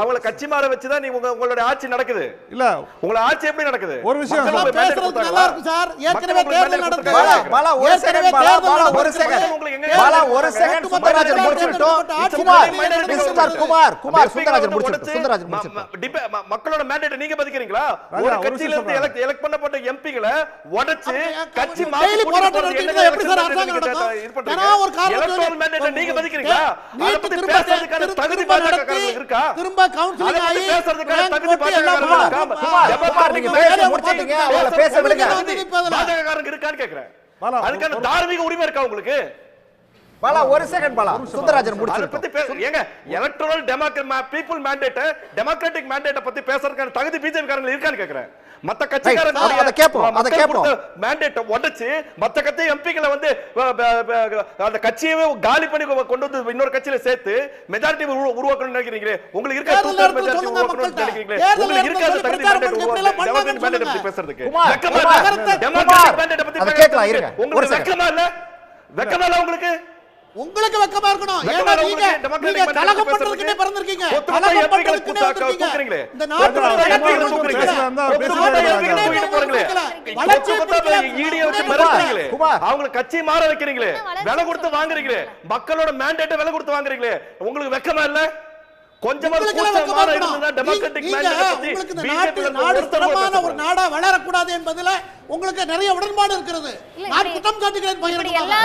அவங்கள கட்சி மாற வச்சு தான் உங்களுடைய ஆட்சி நடக்குது. இல்ல உங்களோட ஆட்சி எப்படி நடக்குது? ஒரு விஷயம் பேசுறது நல்லா இருக்கு சார். ஏற்கனவே தேர்தல் நடக்குது. பாலா ஒரு செகண்ட், ஒரு செகண்ட் சுந்தரராஜன் முடிச்சிட்டோம். குமார் சுந்தரராஜன் முடிச்சிட்டோம். மக்களோட மேண்டேட் நீங்க மதிக்கிறீங்களா? ஒரு கட்சியில இருந்து எலெக்ட் பண்ணப்பட்ட எம்பிகளை உடைச்சு கட்சி மாறி போராட்டம் நடக்குது. எப்படி சார் அரசாங்கம் நடக்கும்? ஏனா ஒரு காரணம் மேண்டேட் நீங்க மதிக்கிறீங்களா? அத பத்தி பேசுறதுக்கான தகுதி பாஜகக்காரங்களுக்கு இருக்கா? கவுன்சிலிங் ஆயி பேசுறதுக்கான தகுதி பாஜகக்காரங்களுக்கு குமார் நீங்க பேச முடிச்சீங்க, அவங்கள பேச விடுங்க. பாஜகக்காரங்க இருக்கான்னு கேக்குறேன். அதுக்கான தார்மீக உரிமை இருக்கா உங்களுக்கு? பாலா ஒரு செகண்ட், பாலா சுந்தரராஜன் முடிச்சிட்டோம். பத்தி ஏங்க electoral people mandate democratic mandate பத்தி பேசுறதுக்கான தகுதி பிஜேபி காரங்க இருக்கான்னு கேக்குறேன். மத்த கட்சிக்காரங்க அத கேப்போம் மேண்டேட் உடைச்சு மத்த கட்சி எம்பிக்களை வந்து அந்த கட்சியவே காலி பண்ணி கொண்டு வந்து இன்னொரு கட்சியில சேர்த்து மெஜாரிட்டி உருவாக்கணும்னு நினைக்கிறீங்களே? உங்களுக்கு இருக்க சூப்பர் மெஜாரிட்டி உருவாக்கணும்னு நினைக்கிறீங்களே? உங்களுக்கு இருக்க அந்த தகுதி மேண்டேட் மேண்டேட் பத்தி பேசுறதுக்கு வெக்கமா இல்ல? டெமோக்ராட்டிக் மேண்டேட் பத்தி பேசுறதுக்கு உங்களுக்கு வெக்கமா இல்ல? வெக்கமா இல்ல உங்களுக்கு? உங்களுக்கு வெக்கமா இருக்கணும். ஏன்னா நீங்க கலகம் பண்றதுக்கே பிறந்திருக்கீங்க. கலகம் பண்றதுக்கே வந்திருக்கீங்க. இந்த நாட்டுல எம்பிகளை தூக்குறீங்க. ஈடியை வச்சு மிரட்டுறீங்களே, அவங்க கட்சி மாற வைக்கிறீங்களே, விலை கொடுத்து வாங்குறீங்களே, மக்களோட மேண்டேட்டை விலை கொடுத்து வாங்குறீங்களே, உங்களுக்கு வெக்கமா இல்ல? கொஞ்சமா கூச்சமான இருந்தா டெமோக்ராட்டிக் மேண்டேட் பத்தி பிஜேபி நாடு ஸ்திரமான ஒரு நாடா வளரக்கூடாது என்பதுல உங்களுக்கு நிறைய உடன்பாடு இருக்கிறது. நான் குற்றம் காட்டுகிறேன் பகிரங்கமா.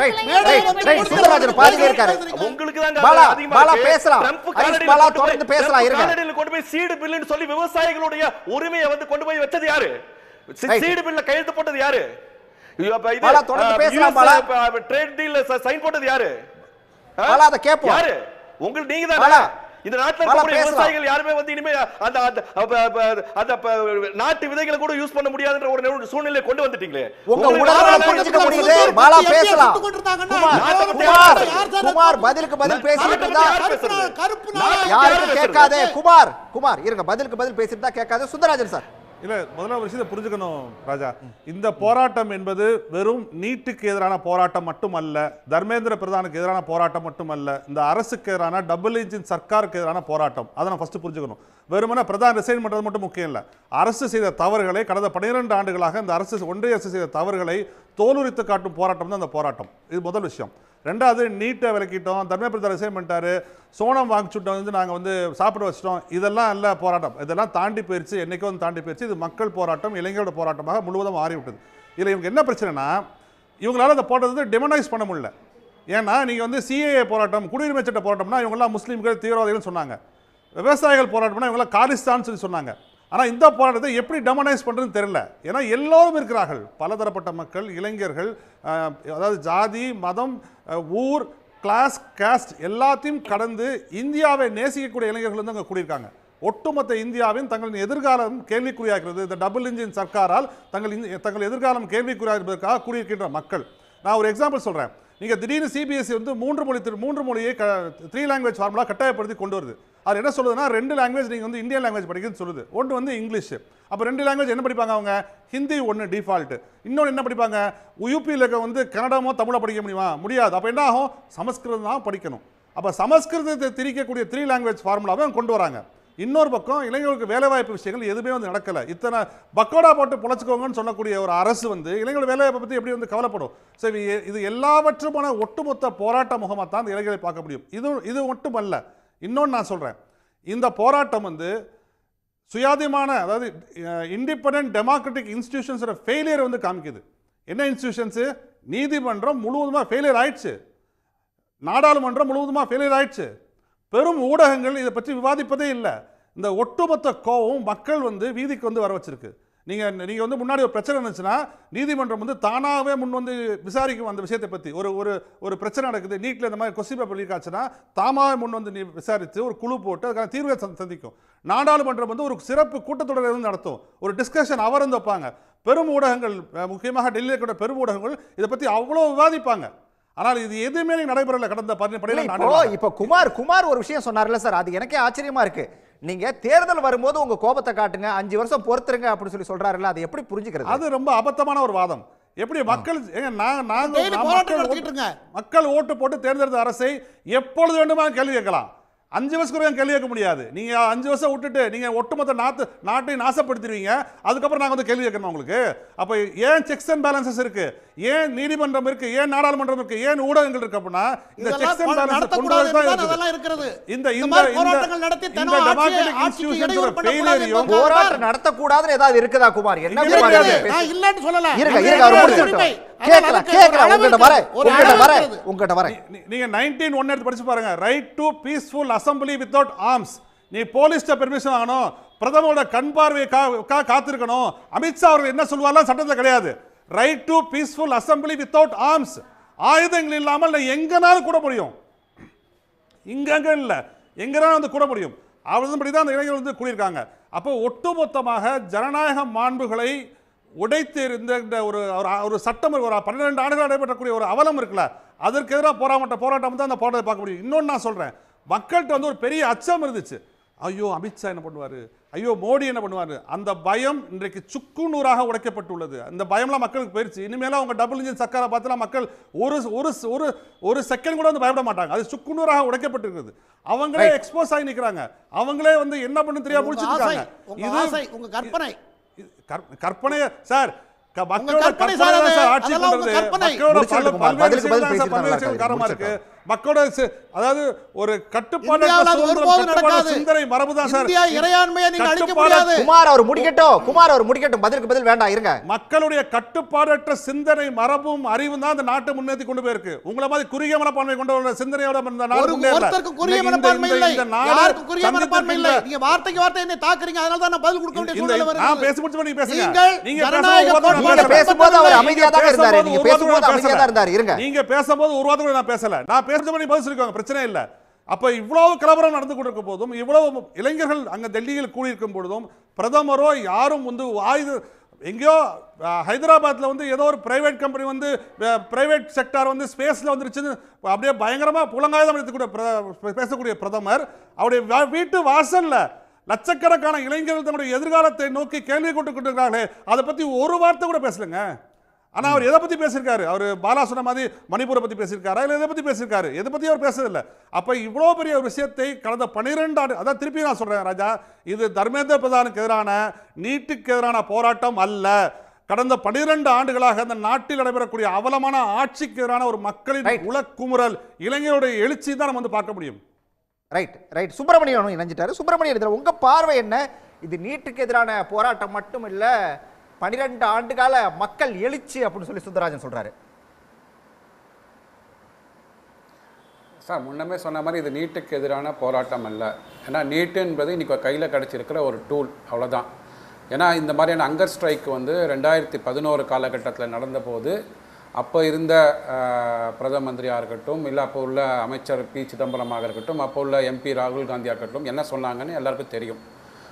சுந்தரராஜன் பாதியில இருக்காரு. உங்களுக்கு தான் பாலா பாலா பேசலாம். பாலா தொடர்ந்து பேசலாம். இருங்க. கனடால கொண்டு போய் சீடு பில்லுன்னு சொல்லி விவசாயிகளுடைய உரிமையை வந்து கொண்டு போய் வச்சது யாரு? சீடு பில்ல கையெழுத்து போட்டது யாரு? பாலா தொடர்ந்து பேசலாம். பாலா ட்ரேட் டீல்ல சைன் போட்டது யாரு? பாலா அத கேப்போம். யாரு? உங்களுக்கு நீங்க தான். இந்த நாட்டுல இருக்கக்கூடிய விவசாயிகள் யாருமே வந்து இனிமே அந்த நாட்டு விதைகளை கூட யூஸ் பண்ண முடியாதுன்ற ஒரு சூழ்நிலை கொண்டு வந்துட்டீங்களே. உங்க உடல்நலம் புரிஞ்சுக்க முடியுது. பாலா பேசலாம். குமார் பதிலுக்கு பதில் பேசிட்டு இருந்தா யாருக்கு கேட்காதே. குமார் இருங்க, பதிலுக்கு பதில் பேசிட்டு தான் கேட்காது. சுந்தரராஜன் சார் இல்ல, முதல்ல ஒரு விஷயத்தை புரிஞ்சுக்கணும் ராஜா. இந்த போராட்டம் என்பது வெறும் நீட்டுக்கு எதிரான போராட்டம் மட்டுமல்ல, தர்மேந்திர பிரதானுக்கு எதிரான போராட்டம் மட்டுமல்ல, இந்த அரசுக்கு எதிரான டபுள் இன்ஜின் சர்க்காருக்கு எதிரான போராட்டம். அதை நான் ஃபர்ஸ்ட் புரிஞ்சுக்கணும். வெறுமனே பிரதான் ரிசைன் பண்றது மட்டும் முக்கியம் இல்லை. அரசு செய்த தவறுகளை கடந்த 12 ஆண்டுகளாக இந்த அரசு ஒன்றிய அரசு செய்த தவறுகளை தோலுரித்து காட்டும் போராட்டம் தான் இந்த போராட்டம். இது முதல் விஷயம். ரெண்டாவது, நீட்டை விலக்கிட்டோம், தர்மேந்திர பிரதான் ரிசைன் பண்ணிட்டாரு, சோனம் வாங்கிச்சுட்டோம், வந்து நாங்கள் வந்து சாப்பிட வச்சிட்டோம், இதெல்லாம் இல்லை போராட்டம். இதெல்லாம் தாண்டி போயிடுச்சு, என்னைக்கோ வந்து தாண்டி போயிடுச்சு. இது மக்கள் போராட்டம், இளைஞரோட போராட்டமாக முழுவதும் மாறிவிட்டது. இதில் இவங்க என்ன பிரச்சனைனா, இவங்களால அந்த போராட்டத்தை டெமனைஸ் பண்ண முடியல. ஏன்னா நீங்கள் வந்து சிஏஏ போராட்டம், குடியுரிமை சட்ட போராட்டம்னா இவங்கெல்லாம் முஸ்லீம்கள் தீவிரவாதிகள் சொன்னாங்க. விவசாயிகள் போராட்டம்னா இவங்களாம் காலிஸ்தான் சொல்லி சொன்னாங்க. ஆனால் இந்த போராட்டத்தை எப்படி டெமனைஸ் பண்ணுறதுன்னு தெரியல. ஏன்னா எல்லோரும் இருக்கிறார்கள், பலதரப்பட்ட மக்கள், இளைஞர்கள், அதாவது ஜாதி, மதம், ஊர், கிளாஸ், காஸ்ட் எல்லாத்தையும் கடந்து இந்தியாவை நேசிக்கக்கூடிய இளைஞர்கள் வந்து அங்கே கூடியிருக்காங்க. ஒட்டுமொத்த இந்தியாவின் தங்களின் எதிர்காலம் கேள்விக்குறியாகிறது. இந்த டபுள் இன்ஜின் சர்க்காரால் தங்கள் எதிர்காலம் கேள்விக்குறியாகிறதுக்காக கூடியிருக்கின்ற மக்கள். நான் ஒரு எக்ஸாம்பிள் சொல்கிறேன். நீங்கள் திடீர்னு சிபிஎஸ்சி வந்து மூன்று மொழியை 3 லாங்குவேஜ் ஃபார்முலா கட்டாயப்படுத்தி கொண்டு வருது. அது என்ன சொல்லுதுன்னா, 2 லாங்குவேஜ் நீங்கள் வந்து இந்தியன் லாங்குவேஜ் படிக்கிறது சொல்லுது. ஒன்று வந்து இங்கிலீஷ். அப்போ 2 லாங்குவேஜ் என்ன படிப்பாங்க அவங்க? ஹிந்தி ஒன்று டிஃபால்ட்டு, இன்னொன்று என்ன படிப்பாங்க? யூபியில் இருக்க வந்து கன்னடமோ தமிழோ படிக்க முடியாது. அப்போ என்ன ஆகும்? சமஸ்கிருதம் தான் படிக்கணும். அப்போ சமஸ்கிருதத்தை திரிக்கக்கூடிய 3 லாங்குவேஜ் ஃபார்முலாவை கொண்டு வராங்க. இன்னொரு பக்கம் இளைஞர்களுக்கு வேலைவாய்ப்பு விஷயங்கள் எதுவுமே வந்து நடக்கலை. இத்தனை பக்கோடா போட்டு பொழைச்சிக்கோங்கன்னு சொல்லக்கூடிய ஒரு அரசு வந்து இளைஞர்கள் வேலைவாய்ப்பை பற்றி எப்படி வந்து கவலைப்படும்? ஸோ இது எல்லாவற்றுமான ஒட்டுமொத்த போராட்ட முகமாக தான் இந்த இளைஞர்களை பார்க்க முடியும். இது மட்டுமல்ல, இன்னொன்று நான் சொல்கிறேன். இந்த போராட்டம் வந்து சுயாதீனமான, அதாவது இண்டிபெண்டன்ட் டெமோக்ராட்டிக் இன்ஸ்டிடியூஷன்ஸோட ஃபெயிலியர் வந்து காமிக்குது. என்ன இன்ஸ்டிடியூஷன்ஸு? நீதிமன்றம் முழுவதுமாக ஃபெயிலியர் ஆயிடுச்சு, நாடாளுமன்றம் முழுவதுமாக ஃபெயிலியர் ஆயிடுச்சு, பெரும் ஊடகங்கள் இதை பற்றி விவாதிப்பதே இல்லை. இந்த ஒட்டுமொத்த கோவம் மக்கள் வந்து வீதிக்கு வந்து வர வச்சிருக்கு. நீங்கள் வந்து முன்னாடி ஒரு பிரச்சனை இருந்துச்சுன்னா நீதிமன்றம் வந்து தானாகவே முன் வந்து விசாரிக்கும். அந்த விஷயத்தை பற்றி ஒரு பிரச்சனை நடக்குது, நீட்டில் இந்த மாதிரி கொஸ்டின் பேப்பர் லீக் ஆச்சுன்னா தாமாகவே முன் வந்து விசாரித்து ஒரு குழு போட்டு அதுக்கான தீர்வை சந்திக்கும். நாடாளுமன்றம் வந்து ஒரு சிறப்பு கூட்டத்தொடரை வந்து நடத்தும், ஒரு டிஸ்கஷன் அவர் வந்து வைப்பாங்க. பெரும் ஊடகங்கள், முக்கியமாக டெல்லியில் கூட பெரும் ஊடகங்கள் இதை பற்றி அவ்வளோ விவாதிப்பாங்க. ஆனால் இது எதுவுமே நடைபெறல கடந்த 12 இப்போ குமார் ஒரு விஷயம் சொன்னார்ல சார், அது எனக்கே ஆச்சரியமா இருக்கு. நீங்க தேர்தல் வரும்போது உங்க கோபத்தை காட்டுங்க, 5 வருஷம் பொறுத்துருங்க அப்படின்னு சொல்றாருல்ல, அது எப்படி புரிஞ்சுக்கிறது? அது ரொம்ப அபத்தமான ஒரு வாதம். எப்படி மக்கள் போராட்டம் மக்கள் ஓட்டு போட்டு தேர்ந்தெடுத்த அரசை எப்பொழுது வேண்டுமா கேள்வி கேட்கலாம். 5 வருஷத்துக்கு கேள்வி கேட்க முடியாது. நீங்க 5 வருஷம் விட்டுட்டு நீங்க ஒட்டுமொத்த நாட்டை நாசப்படுத்திடுவீங்க. அதுக்கப்புறம் நாங்க வந்து கேள்வி கேட்கணும் உங்களுக்கு. அப்ப ஏன் செக்ஸ் அண்ட் பேலன்சஸ் இருக்கு, ஏன் நீதிமன்றம் இருக்கு, ஏன் நாடாளுமன்றம் இருக்கு, ஏன் ஊடகங்கள் இருக்கு அப்படின்னா இந்த செக்ஸ் அண்ட் பேலன்ஸ் கொண்டு வரதான் இருக்கிறது. இந்த போராட்டங்கள் நடத்தி டெமோக்ராட்டிக் இன்ஸ்டிடியூஷன்ஸ் ஃபெயிலியரும் போராட்டம் நடத்த கூடாதுன்னு ஏதாவது இருக்குதா குமார்? என்ன குமார் நான் இல்லன்னு சொல்லல. இருங்க அவர் முடிச்சிட்டோம். கேக்குறேன் உங்ககிட்ட வர நீங்க 19 எடுத்து படிச்சு பாருங்க. Right to peaceful assembly without arms. நீ போலீஸ்ட பெர்மிஷன் வாங்கணும், பிரதமரோட கண் பார்வை காத்திருக்கணும். அமித்ஷா அவர்கள் என்ன சொல்வாரோ சட்டத்தில் கிடையாது. Right to peaceful assembly without arms. ஆயுதங்கள் இல்லாமல் எங்கனாலும் கூட முடியும். இங்க இல்ல எங்கனாலும் வந்து கூட முடியும். அவர்தான் தான் அந்த இளைஞர்கள் வந்து கூடியிருக்காங்க. அப்போ ஒட்டுமொத்தமாக ஜனநாயக மாண்புகளை உடைத்து இருந்த ஒரு சட்டம், ஒரு 12 ஆண்டுகள் நடைபெற்றக்கூடிய ஒரு அவலம் இருக்குல்ல, அதற்கு எதிராக போராட்டம் தான் அந்த போராட்டத்தை பார்க்க முடியும். இன்னொன்று நான் சொல்றேன், மக்கள்கிட்ட வந்து ஒரு பெரிய அச்சம் இருந்துச்சு. ஐயோ அமித்ஷா என்ன பண்ணுவாரு, ஐயோ மோடி என்ன பண்ணுவாரு, அந்த பயம் இன்றைக்கு சுக்குநூறாக உடைக்கப்பட்டுள்ளது. அந்த பயம்லாம் மக்களுக்கு போயிடுச்சு. இனிமேல அவங்க டபுள் இன்ஜின் சர்க்காரை பார்த்துலாம் மக்கள் ஒரு செகண்ட் கூட வந்து பயப்பட மாட்டாங்க. அது சுக்குநூறாக உடைக்கப்பட்டிருக்குது. அவங்களே எக்ஸ்போஸ் ஆகி நிற்கிறாங்க. அவங்களே வந்து என்ன பண்ணு தெரியாம முடிச்சிருக்காங்க. இது உங்க கற்பனை கற்பனை சார். மக்களோட ஆட்சி பண்றது மக்களோட அதாவது ஒரு கட்டுப்பாடு சிந்தனை மரபுதான் சார். இறையாண்மையை நீங்க அழிக்க முடியாது. குமார் அவர் முடிக்கட்டும் பதிலுக்கு பதில் வேண்டாம் இருங்க. மக்களுடைய கட்டுப்பாடற்ற சிந்தனை மரபும் அறிவும் தான் அந்த நாட்டை முன்னேற்றி கொண்டு போயிருக்கு. உங்கள மாதிரி குறுகிய மனப்பான்மை கொண்ட சிந்தனையோட இந்த நாடு ஒருத்தருக்கு குறுகிய மனப்பான்மை இல்லை, யாருக்கு குறுகிய மனப்பான்மை இல்லை. நீங்க வார்த்தைக்கு வார்த்தை என்ன தாக்குறீங்க, அதனால தான் நான் பதில் கொடுக்க வேண்டிய சூழ்நிலை வருது. நான் பேசி முடிச்சு நீங்க பேசுங்க. நீங்க பேசும்போது அவர் அமைதியா தான் இருந்தாரு. நீங்க பேசும்போது அமைதியா தான் இருந்தாரு. இருங்க. நீங்க பேசும்போது ஒரு வார்த்தை கூட நான் பேசல. நான் பேசும்போது பதில் சொல்லிக்கோங்க, பிரச்சனை இல்லை. அப்ப இவ்வளவு கலவரம் நடந்து கொண்டிருக்கும் போதும், இவ்வளவு இளைஞர்கள் அங்க டெல்லியில் கூடியிருக்கும் பொழுதும் பிரதமரோ யாரும் வந்து எங்கேயோ ஹைதராபாத்ல வந்து ஏதோ ஒரு பிரைவேட் கம்பெனி வந்து பிரைவேட் செக்டார் வந்து ஸ்பேஸ்ல வந்துருச்சுன்னு அப்படியே பயங்கரமா புலங்காயுதம் பேசக்கூடிய பிரதமர் அவருடைய வீட்டு வாசல்ல லட்சக்கணக்கான இளைஞர்கள் தங்களுடைய எதிர்காலத்தை நோக்கி கேள்வி கொண்டிருக்கிறார்களே, அதை பத்தி ஒரு வார்த்தை கூட பேசலங்க. ஆனா அவர் எதை பத்தி பேசியிருக்காரு? அவர் பாலா சொன்ன மாதிரி மணிப்பூரை பத்தி பேசியிருக்காரா, இல்லை எதை பத்தி பேசியிருக்காரு? எதை பத்தி அவர் பேசதில்லை. அப்ப இவ்வளவு பெரிய ஒரு விஷயத்தை கடந்த 12 ஆண்டு, அதான் திருப்பி நான் சொல்றேன் ராஜா, இது தர்மேந்திர பிரதானுக்கு எதிரான நீட்டுக்கு எதிரான போராட்டம் அல்ல. கடந்த 12 ஆண்டுகளாக அந்த நாட்டில் நடைபெறக்கூடிய அவலமான ஆட்சிக்கு எதிரான ஒரு மக்களின் உளக்குமுறல், இளைஞருடைய எழுச்சி தான் நம்ம வந்து பார்க்க முடியும். ரைட் சுப்பிரமணியன் இணைஞ்சிட்டாரு. சுப்பிரமணியன், உங்க பார்வை என்ன? இது நீட்டுக்கு எதிரான போராட்டம் மட்டும் இல்ல, 12 ஆண்டுகால மக்கள் எழுச்சி அப்படின்னு சொல்லி சுந்தரராஜன் சொல்றாரு. சார் முன்னமே சொன்ன மாதிரி இது நீட்டுக்கு எதிரான போராட்டம் அல்ல. ஏன்னா நீட்டு என்பது இன்னைக்கு கையில் கிடச்சிருக்கிற ஒரு டூல், அவ்வளோதான். ஏன்னா இந்த மாதிரியான ஹங்கர் ஸ்ட்ரைக் வந்து 2011 காலகட்டத்தில் நடந்தபோது அப்போ இருந்த பிரதம மந்திரியாக இருக்கட்டும், இல்லை அப்போ உள்ள அமைச்சர் பி சிதம்பரமாக இருக்கட்டும், அப்போ உள்ள எம்பி ராகுல் காந்தியாக இருக்கட்டும், என்ன சொன்னாங்கன்னு எல்லாருக்கும் தெரியும்.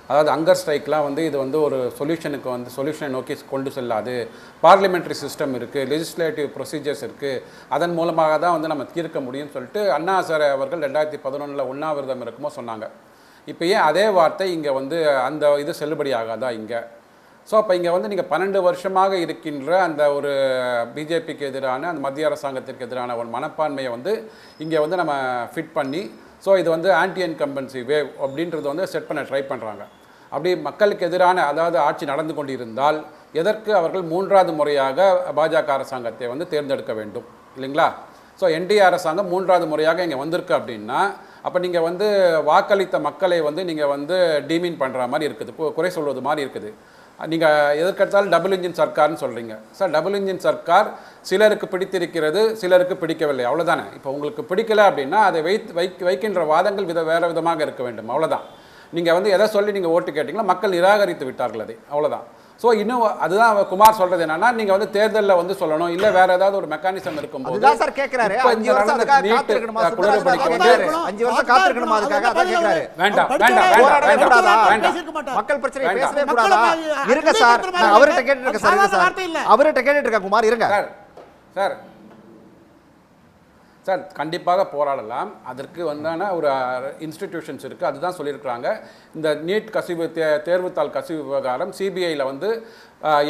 அதாவது ஹங்கர் ஸ்ட்ரைக்லாம் வந்து இது வந்து ஒரு சொல்யூஷனை நோக்கி கொண்டு செல்லாது. பார்லிமெண்ட்ரி சிஸ்டம் இருக்குது, லெஜிஸ்லேட்டிவ் ப்ரொசீஜர்ஸ் இருக்குது, அதன் மூலமாக தான் வந்து நம்ம தீர்க்க முடியும்னு சொல்லிட்டு அண்ணா சார் அவர்கள் 2011 உண்ணாவிரதம் இருக்குமோ சொன்னாங்க. இப்போ ஏன் அதே வார்த்தை இங்கே வந்து அந்த இது செல்லுபடி ஆகாதா இங்கே? ஸோ அப்போ இங்கே வந்து நீங்கள் 12 வருஷமாக இருக்கின்ற அந்த ஒரு பிஜேபிக்கு எதிரான அந்த மத்திய அரசாங்கத்திற்கு எதிரான ஒரு மனப்பான்மையை வந்து இங்கே வந்து நம்ம ஃபிட் பண்ணி, ஸோ இது வந்து ஆன்டி இன்கம்பன்சி வேவ் அப்படின்றது வந்து செட் பண்ண ட்ரை பண்ணுறாங்க. அப்படி மக்களுக்கு எதிரான அதாவது ஆட்சி நடந்து கொண்டிருந்தால் எதற்கு அவர்கள் 3வது முறையாக பாஜக அரசாங்கத்தை வந்து தேர்ந்தெடுக்க வேண்டும் இல்லைங்களா? ஸோ என்டிஏ அரசாங்கம் 3வது முறையாக இங்கே வந்திருக்கு அப்படின்னா அப்போ நீங்கள் வந்து வாக்களித்த மக்களை வந்து நீங்கள் வந்து டீமீன் பண்ணுற மாதிரி இருக்குது, குறை சொல்வது மாதிரி இருக்குது. நீங்கள் எதற்கெடுத்தாலும் டபுள் இன்ஜின் சர்க்கார்னு சொல்கிறீங்க. சார் டபுள் இன்ஜின் சர்க்கார் சிலருக்கு பிடித்திருக்கிறது, சிலருக்கு பிடிக்கவில்லை, அவ்வளோதானே. இப்போ உங்களுக்கு பிடிக்கலை அப்படின்னா அதை வைக்கின்ற வாதங்கள் வேறு விதமாக இருக்க வேண்டும், அவ்வளோதான். நீங்கள் வந்து எதை சொல்லி நீங்கள் ஓட்டு கேட்டிங்களோ மக்கள் நிராகரித்து விட்டார்கள் அதை, அவ்வளோதான். ஸோ இன்னும் அதுதான் குமார் சொல்றது என்னன்னா, நீங்க வந்து தேர்தலில் வந்து சொல்லணும், இல்லை வேற ஏதாவது ஒரு மெக்கானிசம் இருக்கும்போது சார் கேட்கிறாரு 5 வருஷம் காத்திருக்கணுமா? 5 வருஷம் காத்திருக்கணுமா? அதுக்காக அதான் கேட்கிறாரு. வேண்டாம் மக்கள் பிரச்சனை பேசவே கூடாதா? இருங்க சார், நான் அவர்கிட்ட கேட்டுட்டு இருக்கேன் சார். அவர்கிட்ட கேட்டுட்டு இருக்கேன் குமார், இருங்க சார். சார் கண்டிப்பாக போராடலாம். அதற்கு வந்தான ஒரு இன்ஸ்டிடியூஷன்ஸ் இருக்குது, அதுதான் சொல்லியிருக்கிறாங்க. இந்த நீட் கசிவு தேர்வுத்தாள் கசிவு விவகாரம் சிபிஐயில் வந்து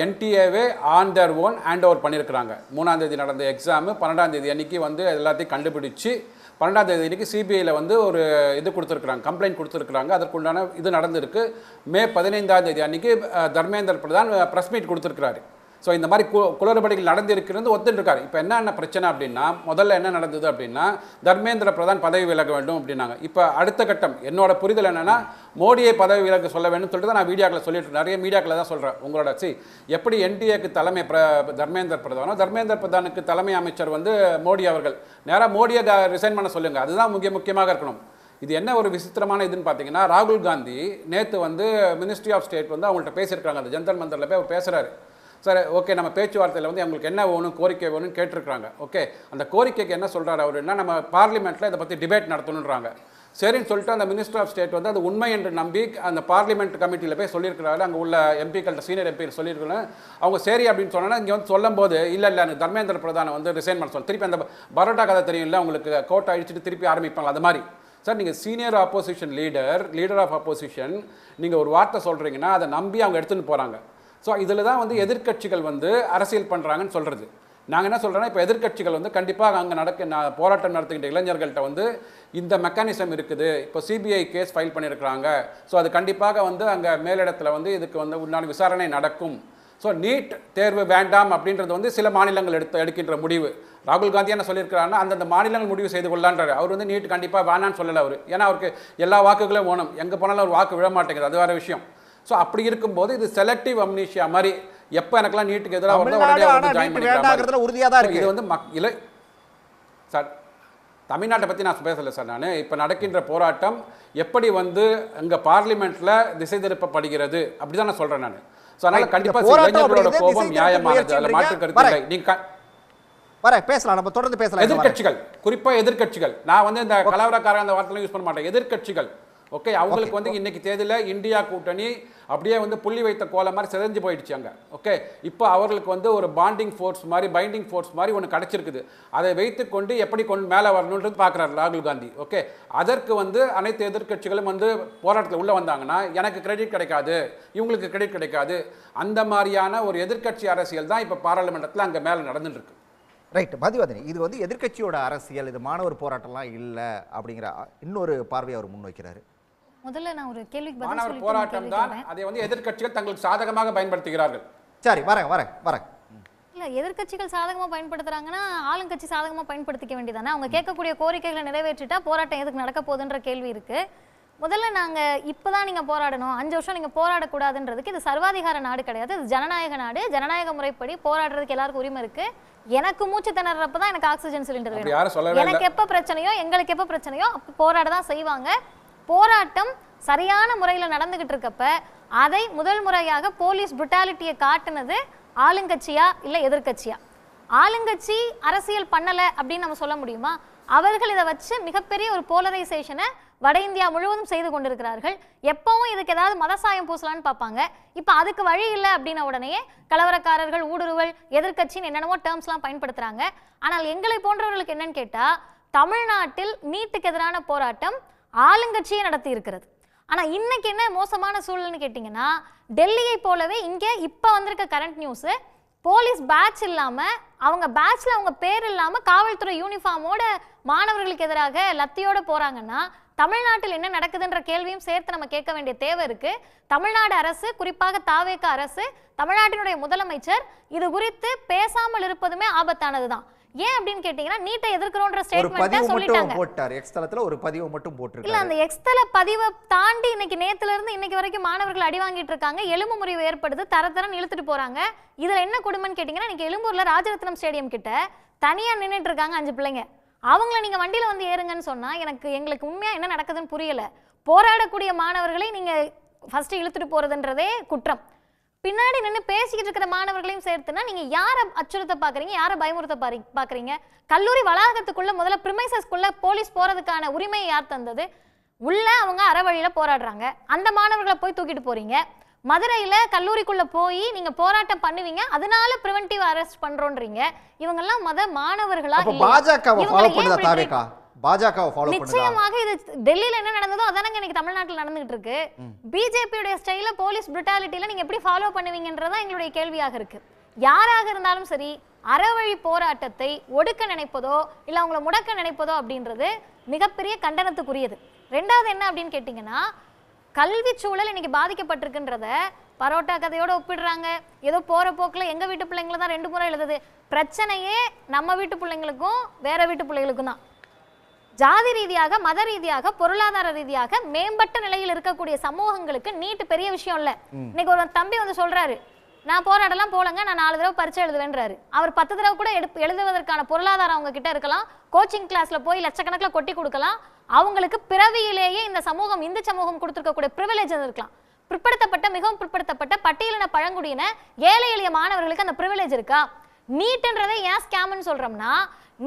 என்டிஏவே on their own hand over பண்ணியிருக்கிறாங்க. 3ஆம் தேதி நடந்த எக்ஸாமு 12ஆம் தேதி அன்றைக்கி வந்து எல்லாத்தையும் கண்டுபிடிச்சி 12ஆம் தேதி அன்றைக்கி சிபிஐயில் வந்து ஒரு இது கொடுத்துருக்குறாங்க, கம்ப்ளைண்ட் கொடுத்துருக்குறாங்க. அதற்குண்டான இது நடந்திருக்கு. மே 15ஆம் தேதி அன்றைக்கி தர்மேந்திர பிரதான் ப்ரெஸ் மீட் கொடுத்துருக்குறாரு. ஸோ இந்த மாதிரி குளறுபடிகள் நடந்திருக்கிறது ஒத்துட்டுருக்காரு. இப்போ என்ன பிரச்சனை அப்படின்னா, முதல்ல என்ன நடந்தது அப்படின்னா, தர்மேந்திர பிரதான் பதவி விலக வேண்டும் அப்படின்னாங்க. இப்போ அடுத்த கட்டம் என்னோட புரிதல் என்னென்னா, மோடியை பதவி விலக சொல்ல வேண்டும் சொல்லிட்டு தான் நான் வீடியோக்களை சொல்லிட்டு நிறைய மீடியாக்களில் தான் சொல்கிறேன். உங்களோட எப்படி என்டிஏக்கு தலைமை தர்மேந்திர பிரதானோ, தர்மேந்திர பிரதானுக்கு தலைமை அமைச்சர் வந்து மோடி அவர்கள், நேராக மோடியை ரிசைன் பண்ண சொல்லுங்கள். அதுதான் முக்கியமாக இருக்கணும். இது என்ன ஒரு விசித்திரமான இதுன்னு பார்த்தீங்கன்னா, ராகுல் காந்தி நேற்று வந்து மினிஸ்ட்ரி ஆஃப் ஸ்டேட் வந்து அவங்கள்ட்ட பேசியிருக்காங்க. அந்த ஜந்தர் மந்தரில் போய் அவர் பேசுகிறாரு. சார் ஓகே, நம்ம பேச்சுவார்த்தையில் வந்து அவங்களுக்கு என்ன வேணும், கோரிக்கை வேணும்னு கேட்டிருக்காங்க. ஓகே, அந்த கோரிக்கைக்கு என்ன சொல்கிறாரு அவருன்னா, நம்ம பார்லிமெண்ட்டில் இதை பற்றி டிபேட் நடத்தணுன்றாங்க. சரின்னு சொல்லிட்டு அந்த மினிஸ்டர் ஆஃப் ஸ்டேட் வந்து அது உண்மை என்று நம்பி அந்த பார்லிமெண்ட் கமிட்டியில் போய் சொல்லியிருக்கிறாரு. அங்கே உள்ள எம்பிக்கள்கிட்ட சீனியர் எம்பி சொல்லியிருக்காங்க. அவங்க சரி அப்படின்னு சொன்னால் இங்கே வந்து சொல்லும் போது இல்லை எனக்கு தர்மேந்திர பிரதானை வந்து ரிசைன் பண்ண சொல்லி திருப்பி அந்த பரோட்டா கதை தெரியும்ல உங்களுக்கு, கோட்டை அழிச்சிட்டு திருப்பி ஆரம்பிப்பாங்க. அது மாதிரி சார் நீங்கள் senior opposition leader of opposition நீங்கள் ஒரு வார்த்தை சொல்கிறீங்கன்னா அதை நம்பி அவங்க எடுத்துகிட்டு போகிறாங்க. ஸோ இதில் தான் வந்து எதிர்க்கட்சிகள் வந்து அரசியல் பண்ணுறாங்கன்னு சொல்கிறது. நாங்கள் என்ன சொல்கிறோன்னா, இப்போ எதிர்க்கட்சிகள் வந்து கண்டிப்பாக அங்கே போராட்டம் நடத்துகின்ற இளைஞர்கள்ட்ட வந்து இந்த மெக்கானிசம் இருக்குது. இப்போ சிபிஐ கேஸ் ஃபைல் பண்ணியிருக்கிறாங்க. ஸோ அது கண்டிப்பாக வந்து அங்கே மேலிடத்தில் வந்து இதுக்கு வந்து உண்டான விசாரணை நடக்கும். ஸோ நீட் தேர்வு வேண்டாம் அப்படின்றது வந்து சில மாநிலங்கள் எடுக்கின்ற முடிவு. ராகுல் காந்தி என்ன சொல்லியிருக்கிறாருன்னா, அந்தந்த மாநிலங்கள் முடிவு செய்து கொள்ளலான்றாரு. அவர் வந்து நீட் கண்டிப்பாக வேணான்னு சொல்லலை அவர். ஏன்னா அவருக்கு எல்லா வாக்குகளும் வேணும், எங்கே போனாலும் அவர் வாக்கு விழ மாட்டேங்குது, அது வேறு விஷயம். ஸோ அப்படி இருக்கும்போது இது செலக்டிவ் அம்னீஷியா மாதிரி, எப்போ எனக்குலாம் நீட்டுக்கு எதிராக வந்து உடனே வந்து ஜாயின் பண்ணிக்கலாம். உறுதியாக தான் இது வந்து இல்லை சார், தமிழ்நாட்டை பற்றி நான் பேசலை சார். நான் இப்போ நடக்கின்ற போராட்டம் எப்படி வந்து அங்கே பார்லிமெண்ட்டில் திசை திருப்பப்படுகிறது அப்படி தான் நான் சொல்கிறேன் நான். ஸோ அதனால் கண்டிப்பாக இளைஞர்களோட கோபம் நியாயமானது, அதில் மாற்று கருத்து இல்லை. நீங்கள் பேசலாம், நம்ம தொடர்ந்து பேசலாம். எதிர்க்கட்சிகள், குறிப்பாக எதிர்க்கட்சிகள், நான் வந்து இந்த கலவரக்காரன் அந்த வார்த்தைலாம் யூஸ் பண்ண மாட்டேன். எதிர்க்கட்சிகள் ஓகே, அவங்களுக்கு வந்து இன்னைக்கு தேதியில் இந்தியா கூட்டணி அப்படியே வந்து புள்ளி வைத்த கோலம் மாதிரி சிதைஞ்சு போயிடுச்சு அங்கே. ஓகே, இப்போ அவர்களுக்கு வந்து ஒரு பாண்டிங் ஃபோர்ஸ் மாதிரி, பைண்டிங் ஃபோர்ஸ் மாதிரி ஒன்று கிடச்சிருக்குது. அதை வைத்துக்கொண்டு எப்படி கொண்டு மேலே வரணுன்றது பார்க்குறாரு ராகுல் காந்தி. ஓகே, அதற்கு வந்து அனைத்து எதிர்க்கட்சிகளும் வந்து போராட்டத்தில் உள்ளே வந்தாங்கன்னா எனக்கு கிரெடிட் கிடைக்காது, இவங்களுக்கு கிரெடிட் கிடைக்காது. அந்த மாதிரியான ஒரு எதிர்க்கட்சி அரசியல் தான் இப்போ பாராளுமன்றத்தில் அங்கே மேலே நடந்துட்டு இருக்கு. ரைட் மதிவதனி, இது வந்து எதிர்க்கட்சியோட அரசியல், இது மாணவர் போராட்டம்லாம் இல்லை அப்படிங்கிற இன்னொரு பார்வையை அவர் முன்வைக்கிறாரு. முதல்ல நான் ஒரு கேள்விக்கு பதில் மாணவர் போராட்டம் தான், அதை வந்து எதிர்க்கட்சிகள் தங்களுக்கு சாதகமாக பயன்படுத்துகிறார்கள். சரி, வரேன். இல்லை, எதிர்க்கட்சிகள் சாதகமாக பயன்படுத்துகிறாங்கன்னா ஆளுங்கட்சி சாதகமாக பயன்படுத்திக்க வேண்டியதானே. அவங்க கேட்கக்கூடிய கோரிக்கைகளை நிறைவேற்றிட்டா போராட்டம் எதுக்கு நடக்க போகுதுன்ற கேள்வி இருக்குது. முதல்ல நாங்கள் இப்போ தான் நீங்கள் போராடணும், 5 வருஷம் நீங்கள் போராடக்கூடாதுன்றதுக்கு இது சர்வாதிகார நாடு கிடையாது, இது ஜனநாயக நாடு. ஜனநாயக முறைப்படி போராடுறதுக்கு எல்லாருக்கும் உரிமை இருக்குது. எனக்கு மூச்சு திணறப்ப தான் எனக்கு ஆக்சிஜன் சிலிண்டர் வேணும். எனக்கு எப்போ பிரச்சனையோ, எங்களுக்கு எப்போ பிரச்சனையோ அப்போ போராட தான் செய்வாங்க. போராட்டம் சரியான முறையில் நடந்துகிட்டு இருக்கப்ப அதை முதல் முறையாக போலீஸ் புட்டாலிட்டியை காட்டுனது ஆளுங்கட்சியா இல்லை எதிர்க்கட்சியா? ஆளுங்கட்சி அரசியல் பண்ணலை அப்படின்னு நம்ம சொல்ல முடியுமா? அவர்கள் இதை வச்சு மிகப்பெரிய ஒரு போலரைசேஷனை வட இந்தியா முழுவதும் செய்து கொண்டிருக்கிறார்கள். எப்பவும் இதுக்கு ஏதாவது மதசாயம் பூசலான்னு பார்ப்பாங்க. இப்போ அதுக்கு வழி இல்லை அப்படின்ன உடனே கலவரக்காரர்கள், ஊடுருவல், எதிர்க்கட்சின்னு என்னென்னமோ டேர்ம்ஸ்லாம் பயன்படுத்துகிறாங்க. ஆனால் எங்களை போன்றவர்களுக்கு என்னன்னு கேட்டால், தமிழ்நாட்டில் நீட்டுக்கு எதிரான போராட்டம் ஆளுங்கட்சியே நடத்தி இருக்கிறது. ஆனால் இன்னைக்கு என்ன மோசமான சூழல்னு கேட்டிங்கன்னா, டெல்லியை போலவே இங்கே இப்போ வந்திருக்க கரண்ட் நியூஸு, போலீஸ் பேட்ச் இல்லாமல், அவங்க பேட்சில் அவங்க பேர் இல்லாமல் காவல்துறை யூனிஃபார்மோட மாணவர்களுக்கு எதிராக லத்தியோடு போகிறாங்கன்னா தமிழ்நாட்டில் என்ன நடக்குதுன்ற கேள்வியும் சேர்த்து நம்ம கேட்க வேண்டிய தேவை இருக்குது. தமிழ்நாடு அரசு, குறிப்பாக தாவேக அரசு, தமிழ்நாட்டினுடைய முதலமைச்சர் இது குறித்து பேசாமல் இருப்பதுமே ஆபத்தானது தான். ஏன் அப்படின்னு கேட்டீங்கன்னா, நீட்டை எதிர்க்கிறோன்ற ஸ்டேட்மெண்ட்டை சொல்லிட்டாங்க. போட்டார் எக்ஸ் தளத்துல ஒரு பதிவு மட்டும் போட்டுருக்காங்க. இல்ல, அந்த எக்ஸ் தள பதிவை தாண்டி இன்னைக்கு நேத்துல இருந்து இன்னைக்கு வரைக்கும் மாணவர்கள் அடி வாங்கிட்டு இருக்காங்க. எலும்பு முறிவு ஏற்படுது, தரத்தரன்னு இழுத்துட்டு போறாங்க. இதுல என்ன கொடுமைன்னு கேட்டீங்கன்னா, இன்னைக்கு எழும்பூர்ல ராஜரத்னம் ஸ்டேடியம் கிட்ட தனியா நின்றுட்டு இருக்காங்க 5 பிள்ளைங்க. அவங்கள நீங்க வண்டியில வந்து ஏறுங்கன்னு சொன்னா எங்களுக்கு உண்மையா என்ன நடக்குதுன்னு புரியல. போராடக்கூடிய மாணவர்களை நீங்க ஃபர்ஸ்ட் இழுத்துட்டு போறதுன்றதே குற்றம். பின்னாடி நின்று பேசிக்கிட்டு இருக்கிற மாணவர்களையும் சேர்த்துனா நீங்க யாரை அச்சுறுத்த பாக்குறீங்க, யாரை பயமுறுத்த பாக்குறீங்க? கல்லூரி வளாகத்துக்குள்ள முதல்ல பிரிமைசஸ்க்குள்ள போலீஸ் போறதுக்கான உரிமையை யார் தந்தது? உள்ள அவங்க அறவழியில போராடுறாங்க, அந்த மாணவர்களை போய் தூக்கிட்டு போறீங்க. மதுரையில கல்லூரிக்குள்ள போய் நீங்க போராட்டம் பண்ணுவீங்க, அதனால பிரிவென்டிவ் அரெஸ்ட் பண்றோன்றீங்க. இவங்கெல்லாம் மாணவர்களா? பாஜகவை ஃபாலோ பண்ணுதா தாவேகா? பாஜகவை ஃபாலோ பண்ணுதா? நிச்சயமாக இது டெல்லியில என்ன நடந்ததோ அதானங்க இன்னைக்கு தமிழ்நாட்டில் நடந்துகிட்டு இருக்கு. பிஜேபியுடைய ஸ்டைல போலீஸ் புரூட்டாலிட்டியில நீங்க எப்படி ஃபாலோ பண்ணுவீங்கன்றதான் எங்களுடைய கேள்வியாக இருக்கு. யாராக இருந்தாலும் சரி, அறவழி போராட்டத்தை ஒடுக்க நினைப்பதோ இல்ல அவங்களை முடக்க நினைப்பதோ அப்படின்றது மிகப்பெரிய கண்டனத்துக்குரியது. ரெண்டாவது என்ன அப்படின்னு கேட்டீங்கன்னா, கல்வி சூழல் இன்னைக்கு பாதிக்கப்பட்டிருக்குன்றத பரோட்டா கதையோட ஒப்பிடுறாங்க. ஏதோ போற போக்குல எங்க வீட்டு பிள்ளைங்களை தான் 2 முறை எழுதுது. பிரச்சனையே நம்ம வீட்டு பிள்ளைங்களுக்கும் வேற வீட்டு பிள்ளைகளுக்கும் தான். ஜாதி ரீதியாக, மத ரீதியாக, பொருளாதார ரீதியாக மேம்பட்ட நிலையில் இருக்கக்கூடிய சமூகங்களுக்கு நீட் பெரிய விஷயம் இல்ல. இன்னைக்கு ஒரு தம்பி வந்து சொல்றாரு, நான் போராடலாம் போலங்க, நான் 4 தடவை பரீட்சை எழுதுவேன்றாரு. அவர் 10 தடவை கூட எழுதுவதற்கான பொருளாதாரம் அவங்க கிட்ட இருக்கலாம். கோச்சிங் கிளாஸ்ல போய் லட்சக்கணக்கில் கொட்டி கொடுக்கலாம். அவங்களுக்கு பிறவியிலேயே இந்த சமூகம், இந்து சமூகம் கொடுத்துருக்கக்கூடிய ப்ரிவிலேஜ் இருக்கலாம். பிற்படுத்தப்பட்ட, மிகவும் பிற்படுத்தப்பட்ட பட்டியலின பழங்குடியின ஏழை எளிய மாணவர்களுக்கு அந்த ப்ரிவிலேஜ் இருக்கா? நீட்ன்றதை ஏன் ஸ்கேம்னு சொல்றோம்னா,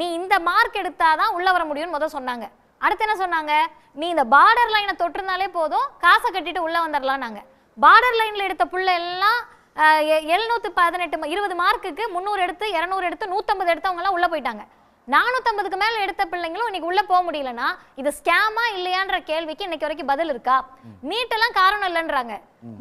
நீ இந்த மார்க் எடுத்தாதான் உள்ள வர முடியும்னு முதல் சொன்னாங்க. அடுத்து என்ன சொன்னாங்க? நீ இந்த பார்டர் லைனை தொட்டிருந்தாலே போதும், காசை கட்டிட்டு உள்ள வந்துடலாம். நாங்க பார்டர் லைன்ல எடுத்த புள்ள எல்லாம் 718 20 மார்க்குக்கு 300 எடுத்து 200 எடுத்து 150 எடுத்தவங்க எல்லாம் உள்ள போயிட்டாங்க. 450க்கு மேல எடுத்த பிள்ளைங்களும் இன்னைக்கு உள்ள போக முடியலன்னா இது ஸ்கேமா இல்லையான்ற கேள்விக்கு இன்னைக்கு வரைக்கும் பதில் இருக்கா? நீட் எல்லாம் காரணம் இல்லைன்றாங்க.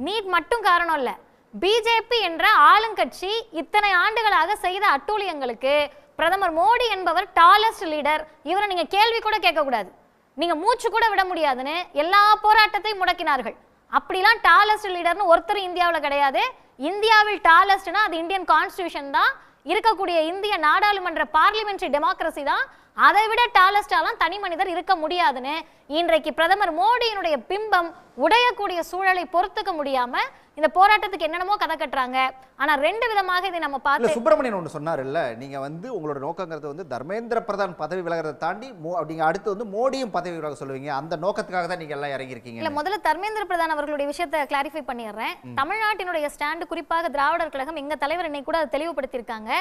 நீட் மட்டும் காரணம் இல்ல. பிஜேபி என்ற ஆளுங்கட்சி இத்தனை ஆண்டுகளாக செய்த அட்டூழியங்களுக்கு பிரதமர் மோடி என்பவர் டாலஸ்ட் லீடர். இவரை நீங்க கேள்வி கூட கேட்க கூடாது, நீங்க மூச்சு கூட விட முடியாதுன்னு எல்லா போராட்டத்தையும் முடக்கினார்கள். அப்படிலாம் டாலஸ்ட் லீடர்னு ஒருத்தர் இந்தியாவில் கிடையாது. இந்தியாவில் டாலஸ்ட்னா அது இந்தியன் கான்ஸ்டிடியூஷன் தான், இருக்கக்கூடிய இந்திய நாடாளுமன்ற பார்லிமெண்டரி டெமோக்ரஸி தான். அதை விட டாலஸ்டாலாம் தனி மனிதர் இருக்க முடியாதுன்னு இன்றைக்கு பிரதமர் மோடியினுடைய பிம்பம் உடையக்கூடிய சூழலை பொறுத்துக்க முடியாம இந்த போராட்டத்துக்கு என்னென்னமோ கதை கட்டுறாங்க. ஆனா 2 விதமாக இதை நம்ம பார்த்து, சுப்பிரமணியன் ஒன்று சொன்னார் இல்ல, நீங்க வந்து உங்களோட நோக்கங்கிறது வந்து தர்மேந்திர பிரதான் பதவி விலகிறத தாண்டி அப்படிங்க அடுத்து வந்து மோடியும் பதவி விலக சொல்லுவீங்க. அந்த நோக்கத்துக்காக தான் நீங்க எல்லாம் இறங்கி இருக்கீங்க. இல்ல, முதல்ல தர்மேந்திர பிரதான் அவர்களுடைய விஷயத்தை கிளாரிஃபை பண்ணிடுறேன். தமிழ்நாட்டினுடைய ஸ்டாண்டு, குறிப்பாக திராவிடர் கழகம், எங்க தலைவர் இன்னைக்கு கூட அதை தெளிவுபடுத்தியிருக்காங்க.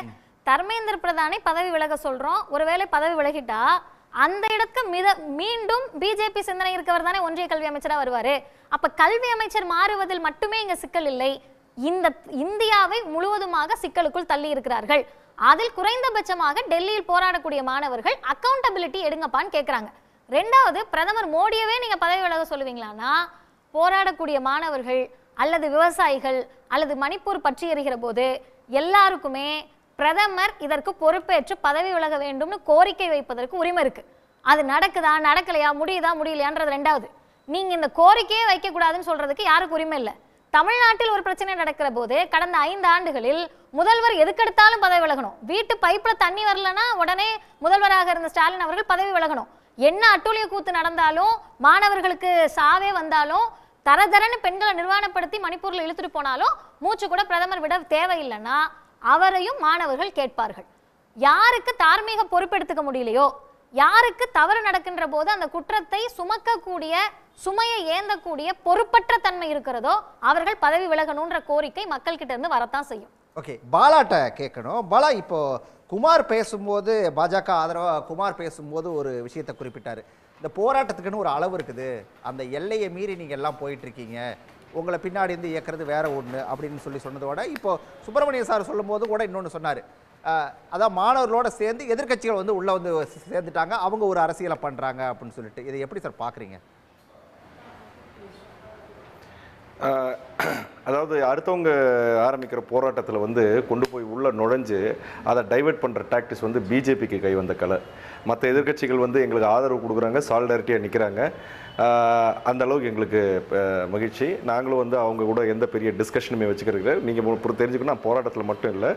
தர்மேந்திர பிரதானை பதவி விலக சொல்றோம். ஒருவேளை பதவி விலகிட்டா அந்த இடத்துக்கு மீண்டும் பிஜேபி சிந்தனை இருக்கவர் தானே ஒன்றிய கல்வி அமைச்சரா வருவாரு. அப்ப கல்வி அமைச்சர் மாறுவதில் மட்டுமே இங்க சிக்கல் இல்லை, இந்த இந்தியாவை முழுவதுமாக சிக்கலுக்குள் தள்ளி இருக்கிறார்கள். அதில் குறைந்தபட்சமாக டெல்லியில் போராடக்கூடிய மாணவர்கள் அக்கௌண்டபிலிட்டி எடுங்கப்பான்னு கேட்கிறாங்க. ரெண்டாவது, பிரதமர் மோடியவே நீங்க பதவி விலக சொல்லுவீங்களான்னா, போராடக்கூடிய மாணவர்கள் அல்லது விவசாயிகள் அல்லது மணிப்பூர் பற்றி எறிகிற போது எல்லாருக்குமே பிரதமர் இதற்கு பொறுப்பேற்று பதவி விலக வேண்டும்னு கோரிக்கை வைப்பதற்கு உரிமை இருக்கு. அது நடக்குதா, நடக்கலையா, முடியுதா, முடியலையான்றது ரெண்டாவது. நீங்க இந்த கோரிக்கையே வைக்க கூடாதுன்னு சொல்றதுக்கு யாருக்கு உரிமை இல்லை. தமிழ்நாட்டில் ஒரு பிரச்சனை நடக்கிற போது கடந்த 5 ஆண்டுகளில் முதல்வர் எதுக்கெடுத்தாலும் பதவி விலகணும். வீட்டு பைப்ல தண்ணி வரலன்னா உடனே முதல்வராக இருந்த ஸ்டாலின் அவர்கள் பதவி விலகணும். என்ன அட்டூழிய கூத்து நடந்தாலும், மாணவர்களுக்கு சாவே வந்தாலும், தரதரன்னு பெண்களை நிர்வாணப்படுத்தி மணிப்பூர்ல இழுத்துட்டு போனாலும் மூச்சு கூட பிரதமர் விட தேவையில்லைன்னா அவரையும் மாணவர்கள் கேட்பார்கள். யாருக்கு தார்மீக பொறுப்பெடுத்துக்க முடியலையோ, யாருக்கு தவறு நடக்கின்ற போது அந்த குற்றத்தை சுமக்கக்கூடிய, சுமையை ஏந்தக்கூடிய பொறுப்பற்ற தன்மை இருக்கிறதோ அவர்கள் பதவி விலகணுன்ற கோரிக்கை மக்கள் கிட்ட இருந்து வரத்தான் செய்யும். ஓகே, பாலாட்ட கேட்கணும். பாலா, இப்போ குமார் பேசும்போது, பாஜக ஆதரவாக குமார் பேசும்போது ஒரு விஷயத்தை குறிப்பிட்டாரு. இந்த போராட்டத்துக்குன்னு ஒரு அளவு இருக்குது, அந்த எல்லையை மீறி நீங்கள் எல்லாம் போயிட்டுருக்கீங்க, உங்களை பின்னாடி இருந்து இயக்கிறது வேற ஒன்று அப்படின்னு சொன்னதோட, இப்போ சுப்பிரமணிய சார் சொல்லும் போது கூட இன்னொன்று சொன்னார். அதான் மாணவர்களோட சேர்ந்து எதிர்கட்சிகள் வந்து உள்ளே வந்து சேர்ந்துட்டாங்க, அவங்க ஒரு அரசியலை பண்ணுறாங்க அப்படின்னு சொல்லிட்டு, இதை எப்படி சார் பார்க்குறீங்க? அதாவது அடுத்தவங்க ஆரம்பிக்கிற போராட்டத்தில் வந்து கொண்டு போய் உள்ளே நுழைஞ்சு அதை டைவெர்ட் பண்ணுற டாக்டிஸ் வந்து பிஜேபிக்கு கை வந்த கலை. மற்ற எதிர்க்கட்சிகள் வந்து எங்களுக்கு ஆதரவு கொடுக்குறாங்க, சாலிடாரிட்டியாக நிற்கிறாங்க. அந்த அளவுக்கு எங்களுக்கு மகிழ்ச்சி. நாங்களும் வந்து அவங்க கூட எந்த பெரிய டிஸ்கஷனுமே வச்சுக்கிறது. நீங்கள் தெரிஞ்சுக்கணும், நான் போராட்டத்தில் மட்டும் இல்லை,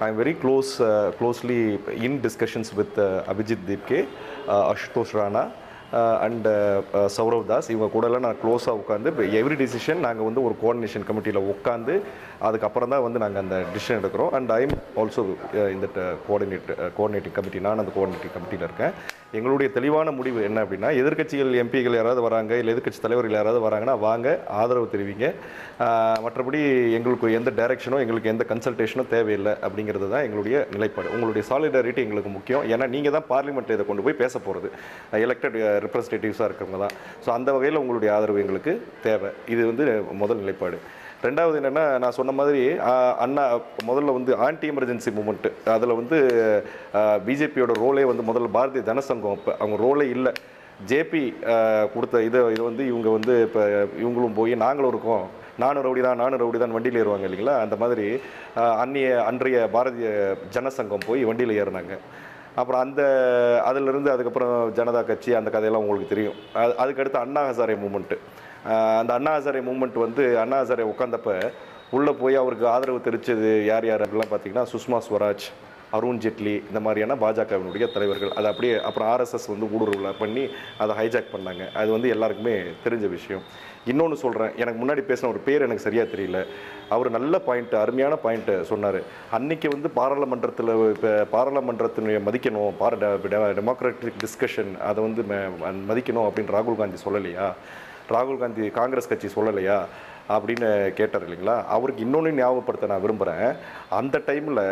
I am very closely in discussions with Abhijit Deepke, Ashutosh Rana and Sourav Das. இவங்க கூடலாம் நான் க்ளோஸாக உட்காந்து எவ்ரி டிசிஷன் நாங்கள் வந்து ஒரு கோஆர்டினேஷன் கமிட்டியில் உட்காந்து அதுக்கப்புறம் தான் வந்து நாங்கள் அந்த டிசிஷன் எடுக்கிறோம். அண்ட் ஐ எம் ஆல்சோ இந்த கோஆர்டினேட்டிங் கமிட்டி, நான் அந்த கோஆர்டினேட்டிங் கமிட்டியில் இருக்கேன். எங்களுடைய தெளிவான முடிவு என்ன அப்படின்னா, எதிர்க்கட்சிகள் எம்பிகள் யாராவது வராங்க, இல்லை எதிர்க்கட்சி தலைவர்கள் யாராவது வராங்கன்னா வாங்க, ஆதரவு தெரிவிங்க. மற்றபடி எங்களுக்கு எந்த டைரக்ஷனோ, எங்களுக்கு எந்த கன்சல்டேஷனோ தேவையில்லை அப்படிங்கிறது தான் எங்களுடைய நிலைப்பாடு. உங்களுடைய சாலிடாரிட்டி எங்களுக்கு முக்கியம். ஏன்னா நீங்கள் தான் பார்லிமெண்ட்டில் இதை கொண்டு போய் பேச போகிறது, எலெக்டட் ரெப்ரஸன்டேட்டிவ்ஸாக இருக்கிறவங்க தான். ஸோ அந்த வகையில் உங்களுடைய ஆதரவு எங்களுக்கு தேவை. இது வந்து முதல் நிலைப்பாடு. ரெண்டாவது என்னென்னா, நான் சொன்ன மாதிரி அண்ணா முதல்ல வந்து ஆன்டி எமர்ஜென்சி மூமெண்ட்டு, அதில் வந்து பிஜேபியோட ரோலே வந்து முதல்ல பாரதிய ஜனசங்கம் அப்போ அவங்க ரோலே இல்லை. ஜேபி கொடுத்த இதை வந்து இவங்க வந்து இப்போ இவங்களும் போய் நாங்களும் இருக்கோம், நானும் ரவுடி தான் வண்டியில் ஏறுவாங்க இல்லைங்களா, அந்த மாதிரி அன்றைய பாரதிய ஜனசங்கம் போய் வண்டியில் ஏறினாங்க. அப்புறம் அதிலிருந்து அதுக்கப்புறம் ஜனதா கட்சி, அந்த கதையெல்லாம் உங்களுக்கு தெரியும். அதுக்கடுத்து அண்ணா ஹசாரே மூமெண்ட்டு. அந்த அண்ணா ஹசாரே மூமெண்ட் வந்து அண்ணா ஹசாரே உட்காந்தப்ப உள்ளே போய் அவருக்கு ஆதரவு தெரிவித்தது யார் அப்படிலாம் பார்த்தீங்கன்னா சுஷ்மா ஸ்வராஜ், அருண் ஜேட்லி, இந்த மாதிரியான பாஜகவினுடைய தலைவர்கள். அதை அப்படியே அப்புறம் ஆர்எஸ்எஸ் வந்து ஊடுருவலை பண்ணி அதை ஹைஜாக் பண்ணாங்க. அது வந்து எல்லாருக்குமே தெரிஞ்ச விஷயம். இன்னொன்று சொல்கிறேன், எனக்கு முன்னாடி பேசின ஒரு பேர் எனக்கு சரியாக தெரியல, அவர் நல்ல பாயிண்ட்டு, அருமையான பாயிண்ட்டு சொன்னார். அன்றைக்கி வந்து பாராளுமன்றத்தில் இப்போ பாராளுமன்றத்தினுடைய மதிக்கணும், டெமோக்ராட்டிக் டிஸ்கஷன் அதை வந்து மதிக்கணும் அப்படின்னு ராகுல் காந்தி சொல்லலையா, ராகுல் காந்தி காங்கிரஸ் கட்சி சொல்லலையா அப்படின்னு கேட்டார் இல்லைங்களா. அவருக்கு இன்னொன்று ஞாபகப்படுத்த நான் விரும்புகிறேன். அந்த டைமில்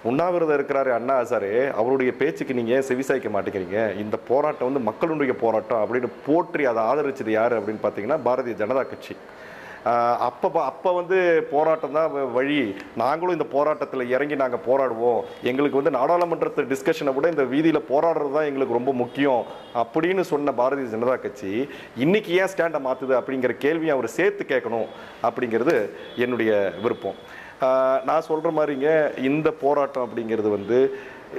உண்ணாவிரதம் இருக்கிறாரு அண்ணா ஹசாரே, அவருடைய பேச்சுக்கு நீங்கள் ஏன் செவிசாய்க்க மாட்டேங்கிறீங்க, இந்த போராட்டம் வந்து மக்களுடைய போராட்டம் அப்படின்னு போற்றி அதை ஆதரிச்சது யார் அப்படின்னு பார்த்தீங்கன்னா பாரதிய ஜனதா கட்சி. அப்போ வந்து போராட்டம் தான் வழி, நாங்களும் இந்த போராட்டத்தில் இறங்கி நாங்கள் போராடுவோம், எங்களுக்கு வந்து நாடாளுமன்றத்தை டிஸ்கஷனை விட இந்த வீதியில் போராடுறது தான் எங்களுக்கு ரொம்ப முக்கியம் அப்படின்னு சொன்ன பாரதிய ஜனதா கட்சி இன்னைக்கு ஏன் ஸ்டாண்டை மாற்றுது அப்படிங்கிற கேள்வியை அவர் சேர்த்து கேட்கணும் அப்படிங்கிறது என்னுடைய விருப்பம். நான் சொல்கிற மாதிரிங்க, இந்த போராட்டம் அப்படிங்கிறது வந்து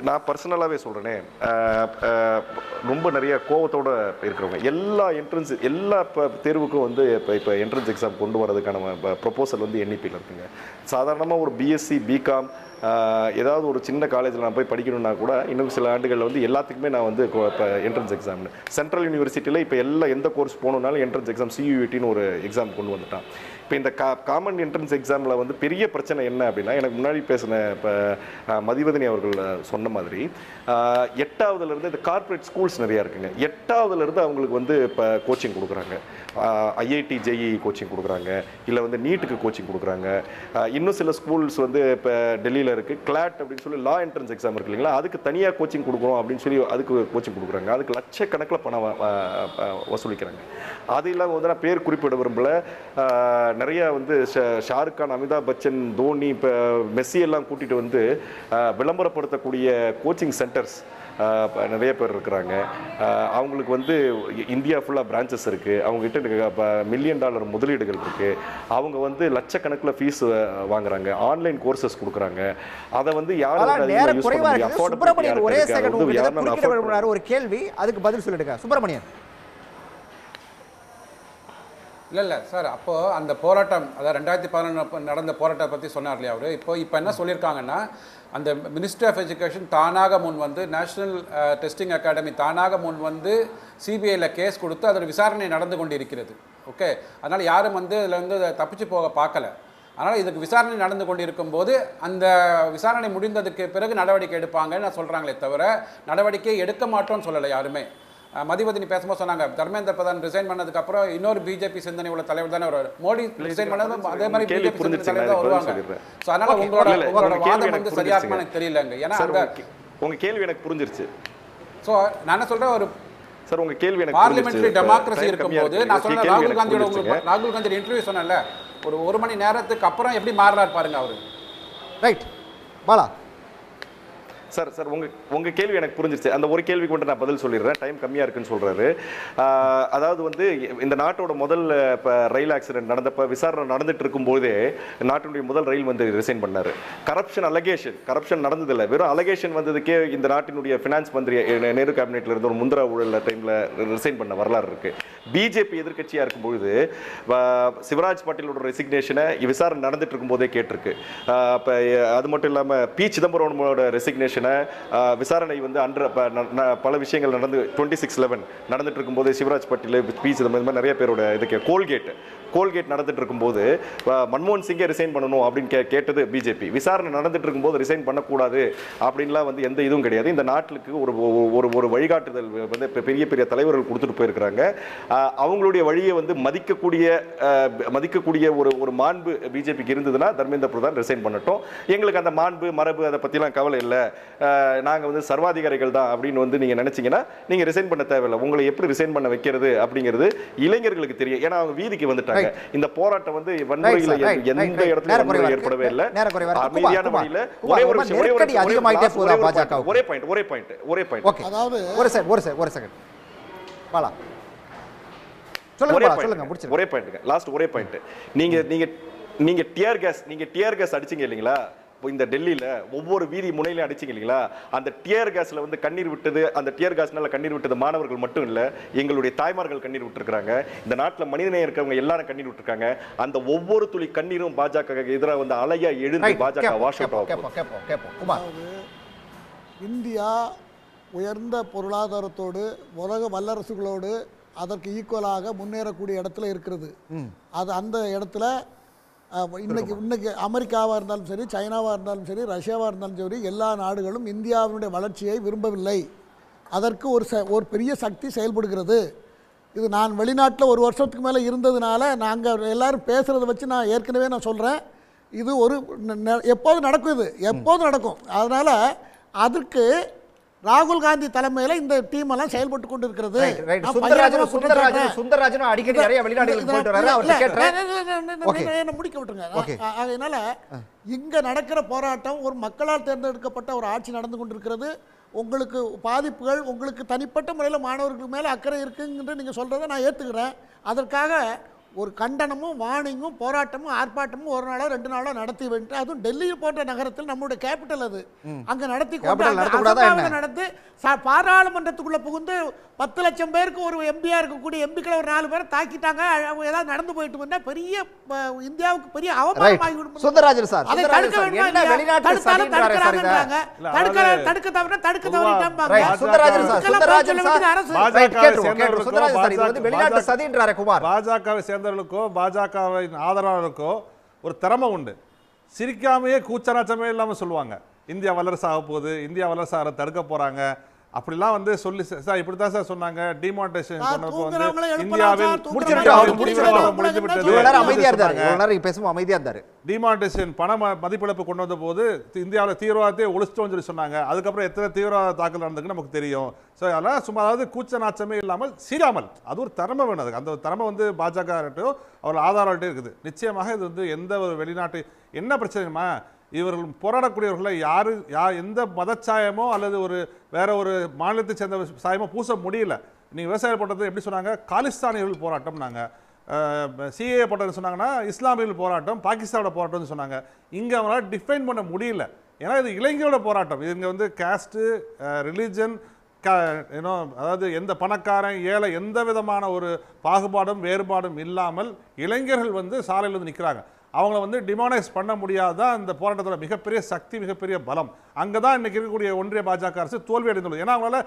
நான் பர்சனலாகவே சொல்கிறேனே, ரொம்ப நிறைய கோவத்தோடு இருக்கிறவங்க எல்லா தேர்வுக்கும் வந்து இப்போ என்ட்ரன்ஸ் எக்ஸாம் கொண்டு வரதுக்கான ப்ரொப்போசல் வந்து என்இபியில் இருக்குங்க. சாதாரணமாக ஒரு பிஎஸ்சி பிகாம் ஏதாவது ஒரு சின்ன காலேஜில் நான் போய் படிக்கணும்னா கூட இன்னும் சில ஆண்டுகளில் வந்து எல்லாத்துக்குமே நான் வந்து இப்போ என்ட்ரன்ஸ் எக்ஸாம்னு சென்ட்ரல் யூனிவர்சிட்டியில் இப்போ எந்த கோர்ஸ் போகணுன்னாலும் என்ட்ரன்ஸ் எக்ஸாம் CUETன்னு ஒரு எக்ஸாம் கொண்டு வந்துட்டான். இப்போ இந்த காமன் என்ட்ரன்ஸ் எக்ஸாமில் வந்து பெரிய பிரச்சனை என்ன அப்படின்னா, எனக்கு முன்னாடி பேசின இப்போ மதிவதனி அவர்கள் சொன்ன மாதிரி 8ஆவதுலேருந்து இந்த கார்ப்பரேட் ஸ்கூல்ஸ் நிறையா இருக்குங்க. 8ஆவதுலேருந்து அவங்களுக்கு வந்து இப்போ கோச்சிங் கொடுக்குறாங்க, IIT JEE கோச்சிங் கொடுக்குறாங்க, இல்லை வந்து நீட்டுக்கு கோச்சிங் கொடுக்குறாங்க. இன்னும் சில ஸ்கூல்ஸ் வந்து இப்போ டெல்லியில் இருக்குது, கிளாட் அப்படின்னு சொல்லி லா என்ட்ரன்ஸ் எக்ஸாம் இருக்கு இல்லைங்களா, அதுக்கு தனியாக கோச்சிங் கொடுக்குறோம் அப்படின்னு சொல்லி அதுக்கு கோச்சிங் கொடுக்குறாங்க. அதுக்கு லட்சக்கணக்கில் பணம் வசூலிக்கிறாங்க. அது இல்லாமல் வந்து நான் பேர் குறிப்பிட விரும்பல, நிறைய வந்து ஷாருக் கான், அமிதாப் பச்சன், தோனி, இப்போ மெஸ்ஸி எல்லாம் கூட்டிகிட்டு வந்து விளம்பரப்படுத்தக்கூடிய கோச்சிங் சென்டர்ஸ் நிறைய பேர் இருக்கிறாங்க. அவங்களுக்கு வந்து இந்தியா ஃபுல்லாக பிரான்ச்சஸ் இருக்குது, அவங்ககிட்ட $1 மில்லியன் முதலீடுகள் இருக்குது, அவங்க வந்து லட்சக்கணக்கில் ஃபீஸ் வாங்குறாங்க, ஆன்லைன் கோர்சஸ் கொடுக்குறாங்க. அதை வந்து யாரும் ஒரு கேள்வி, அதுக்கு பதில் சொல்லிடுங்க சுப்பிரமணியன். இல்லை சார், அப்போது அந்த போராட்டம், அதாவது 2011 நடந்த போராட்டத்தை பற்றி சொன்னார் இல்லையா அவர். இப்போ என்ன சொல்லியிருக்காங்கன்னா, அந்த மினிஸ்ட்ரி ஆஃப் எஜுகேஷன் தானாக முன் வந்து நேஷ்னல் டெஸ்டிங் அகாடமி தானாக முன் வந்து சிபிஐயில் கேஸ் கொடுத்து அதோட விசாரணை நடந்து கொண்டு இருக்கிறது. ஓகே, அதனால் யாரும் வந்து இதில் வந்து தப்பிச்சு போக பார்க்கல. அதனால் இதுக்கு விசாரணை நடந்து கொண்டு இருக்கும்போது அந்த விசாரணை முடிந்ததுக்கு பிறகு நடவடிக்கை எடுப்பாங்கன்னு சொல்கிறாங்களே தவிர நடவடிக்கை எடுக்க மாட்டோம்னு சொல்லலை யாருமே. மதிவதனி பேசும்போது சொன்னாங்க, தர்மேந்திர பிரதான் ரிசைன் பண்ணதுக்கு அப்புறம் இன்னொரு பிஜேபி சிந்தனை உள்ள தலைவர் தானே வருவார். மோடி ரிசைன் பண்ணதும் அதே மாதிரி பிஜேபி சிந்தனை தலைவர் தான் வருவாங்க. ஸோ அதனால உங்களோட வாதம் வந்து சரியா இருக்குமா எனக்கு தெரியலங்க. ஏன்னா உங்க கேள்வி எனக்கு புரிஞ்சிருச்சு. ஸோ நான் என்ன சொல்றேன், ஒரு சார் உங்க கேள்வி எனக்கு பார்லிமெண்டரி டெமோக்ரஸி இருக்கும்போது நான் சொன்னேன், ராகுல் காந்தியோட இன்டர்வியூ சொன்னேன்ல, ஒரு 1 மணி நேரத்துக்கு அப்புறம் எப்படி மாறினார் பாருங்க அவரு. ரைட் பாலா. சார் உங்கள் கேள்வி எனக்கு புரிஞ்சிருச்சு. அந்த ஒரு கேள்விக்கு மட்டும் நான் பதில் சொல்லிடுறேன், டைம் கம்மியாக இருக்குன்னு சொல்கிறாரு. அதாவது வந்து இந்த நாட்டோட முதல் இப்போ ரயில் ஆக்சிடென்ட் நடந்தப்போ விசாரணை நடந்துட்டு இருக்கும்போதே நாட்டினுடைய முதல் ரயில் வந்து ரிசைன் பண்ணார். கரப்ஷன் நடந்ததில்லை, வெறும் அலகேஷன் வந்ததுக்கே இந்த நாட்டினுடைய ஃபினான்ஸ் மந்திரி நேரு கேபினெட்டில் இருந்து ஒரு முந்திரா ஊழல் டைமில் ரிசைன் பண்ண வரலாறு இருக்குது. பிஜேபி எதிர்கட்சியாக இருக்கும்பொழுது சிவராஜ் பாட்டீலோட ரெசிக்னேஷனை விசாரணை நடந்துட்டு இருக்கும்போதே கேட்டிருக்கு. இப்போ அது மட்டும் இல்லாமல் பி சிதம்பரமோட ரெசிக்னேஷனை விசாரணை வந்து பல விஷயங்கள் நடந்து 26/11 நடந்துட்டு இருக்கும்போது சிவராஜ் பாட்டீல், பி சிதம்பரம், நிறைய பேரோட இதுக்கு கோல்கேட் நடந்துட்டு இருக்கும்போது மன்மோகன் சிங்கை ரிசைன் பண்ணணும் அப்படின்னு கேட்டது பிஜேபி. விசாரணை நடந்துட்டு இருக்கும்போது ரிசைன் பண்ணக்கூடாது அப்படின்லாம் வந்து எந்த இதுவும் கிடையாது. இந்த நாட்டுக்கு ஒரு வழிகாட்டுதல் வந்து பெரிய தலைவர்கள் கொடுத்துட்டு போயிருக்கிறாங்க. அவங்களுடைய வழியை வந்து மதிக்கக்கூடிய ஒரு மாண்பு பிஜேபிக்கு இருந்ததுன்னா தர்மேந்திர பிரதான் ரிசைன் பண்ணட்டும். எங்களுக்கு அந்த மாண்பு மரபு அதை பற்றிலாம் கவலை இல்லை, நாங்கள் வந்து சர்வாதிகாரிகள் தான் அப்படின்னு வந்து நீங்கள் நினச்சிங்கன்னா நீங்கள் ரிசைன் பண்ண தேவையில்லை. உங்களை எப்படி ரிசைன் பண்ண வைக்கிறது அப்படிங்கிறது இளைஞர்களுக்கு தெரியும். ஏன்னா அவங்க வீதிக்கு வந்துட்டாங்க. இந்த போராட்டம் வந்து வன்முறையில் எந்த இடத்துல வன்முறை ஏற்படவே இல்லை. அமைதியான வழியில் ஒரே பாயிண்ட் அதாவது ஒரு செகண்ட் பாலா ஒரே பாயிண்ட் லாஸ்ட் ஒரே பாயிண்ட். நீங்க டியர் கேஸ் அடிச்சீங்க இல்லைங்களா இந்த டெல்லியில ஒவ்வொரு வீதி முனையில அடிச்சீங்க இல்லைங்களா, அந்த டியர் கேஸ்ல வந்து கண்ணீர் விட்டது, அந்த டியர் கேஸ்னால கண்ணீர் விட்டது மாணவர்கள் மட்டும் இல்ல, எங்களுடைய தாய்மார்கள் கண்ணீர் விட்டுருக்காங்க. இந்த நாட்டில் மனிதநேயம் இருக்கிறவங்க எல்லாரும் கண்ணீர் விட்டுருக்காங்க. அந்த ஒவ்வொரு துளி கண்ணீரும் பாஜக எதிராக வந்து அலையா எழுந்து பாஜக வாஷ் அவுட் ஆகும். இந்தியா உயர்ந்த பொருளாதாரத்தோடு உலக வல்லரசுகளோடு அதற்கு ஈக்குவலாக முன்னேறக்கூடிய இடத்துல இருக்கிறது. அது அந்த இடத்துல இன்னைக்கு அமெரிக்காவாக இருந்தாலும் சரி, சைனாவாக இருந்தாலும் சரி, ரஷ்யாவாக இருந்தாலும் சரி, எல்லா நாடுகளும் இந்தியாவினுடைய வளர்ச்சியை விரும்பவில்லை. அதற்கு ஒரு பெரிய சக்தி செயல்படுகிறது. இது நான் வெளிநாட்டில் ஒரு வருஷத்துக்கு மேலே இருந்ததுனால நாங்கள் எல்லாரும் பேசுகிறத வச்சு நான் ஏற்கனவே சொல்கிறேன், இது எப்போதும் நடக்கும், இது எப்போதும் நடக்கும். அதனால் அதற்கு ராகுல் காந்தி தலைமையில் இந்த டீம் எல்லாம் செயல்பட்டு கொண்டு இருக்கிறது. முடிக்க விட்டுருங்க. அதனால இங்க நடக்கிற போராட்டம் ஒரு மக்களால் தேர்ந்தெடுக்கப்பட்ட ஒரு ஆட்சி நடந்து கொண்டிருக்கிறது. உங்களுக்கு பாதிப்புகள், உங்களுக்கு தனிப்பட்ட முறையில் மாணவர்களுக்கு மேலே அக்கறை இருக்குன்னு நீங்கள் சொல்கிறத நான் ஏற்றுக்கிறேன். அதற்காக ஒரு கண்டனமும் வார்னிங்கும் போராட்டமும் ஆர்ப்பாட்டமும் ஒரு நாளோ 2 நாளோ நடத்தி வேண்டும். அதுவும் டெல்லி போன்ற நகரத்தில் நம்முடைய கேபிட்டல் அது, அங்க நடத்தி நடத்தி பாராளுமன்றத்துக்குள்ள புகுந்து 10 லட்சம் பேருக்கு ஒரு எம்பியா இருக்கக்கூடிய எம்பிக்களை ஒரு 4 பேரை தாக்கிட்டாங்க. ஏதாவது நடந்து போயிட்டு வந்தா பெரிய இந்தியாவுக்கு பெரிய அவமானமாகிவிடும். சுந்தரராஜன் சார், அதை தடுக்க வேண்டுமா இல்லையா? தடுத்தாலும் தடுக்கிறாங்கன்றாங்க, தடுக்க தவிர சுந்தரராஜன் சார் இது வந்து வெளிநாட்டு சதின்றாரே குமார். பாஜகவை சேர்ந்தவர்களுக்கோ பாஜகவின் ஆதரவாளர்களுக்கோ ஒரு திறமை உண்டு. சிரிக்காமையே கூச்சநாச்சமே இல்லாமல் சொல்லுவாங்க, இந்தியா வல்லரசாக போகுது, இந்தியா வல்லரசாக தடுக்க போறாங்க அப்படிலாம் வந்து சொல்லி சார் இப்படி தான் சார் சொன்னாங்க. டிமானிட்டைசேஷன் பண்ணப்போ வந்து இந்தியாவில் டிமானிட்டைசேஷன் பண மதிப்பிழப்பு கொண்டு வந்த போது இந்தியாவில் தீவிரவாதத்தை ஒழிச்சிட்டோம்னு சொல்லி சொன்னாங்க. அதுக்கப்புறம் எத்தனை தீவிரவாத தாக்கல் நடந்ததுன்னு நமக்கு தெரியும். ஸோ அதெல்லாம் சும்மா அதாவது கூச்ச நாச்சமே இல்லாமல் சீராமல் அது ஒரு திறமை வேணும். அதுக்கு அந்த திறமை வந்து பாஜக அவர் ஆதாரம்கிட்டே இருக்குது. நிச்சயமாக இது வந்து எந்த ஒரு வெளிநாட்டு என்ன பிரச்சனைமா இவர்கள் போராடக்கூடியவர்களை எந்த மதச்சாயமோ அல்லது ஒரு வேற ஒரு மாநிலத்தை சேர்ந்த சாயமோ பூச முடியல. நீங்கள் விவசாய போட்டது எப்படி சொன்னாங்க, காலிஸ்தானியர்கள் போராட்டம், நாங்கள் சிஏ போட்டது சொன்னாங்கன்னா இஸ்லாமியர்கள் போராட்டம், பாகிஸ்தானோட போராட்டம்னு சொன்னாங்க. இங்கே அவங்களால டிஃபைன் பண்ண முடியல. ஏன்னா இது இளைஞரோட போராட்டம். இது இங்கே வந்து காஸ்ட்டு, ரிலீஜன், அதாவது எந்த பணக்காரன் ஏழை எந்த விதமான ஒரு பாகுபாடும் வேறுபாடும் இல்லாமல் இளைஞர்கள் வந்து சாலையில் வந்து நிற்கிறாங்க. அவங்கள வந்து டிமானைஸ் பண்ண முடியாதான் இந்த போராட்டத்தோட மிகப்பெரிய சக்தி, மிகப்பெரிய பலம். அங்கே தான் இன்றைக்கி இருக்கக்கூடிய ஒன்றிய பாஜக அரசு தோல்வி அடைந்துள்ளது. ஏன்னா அவங்களால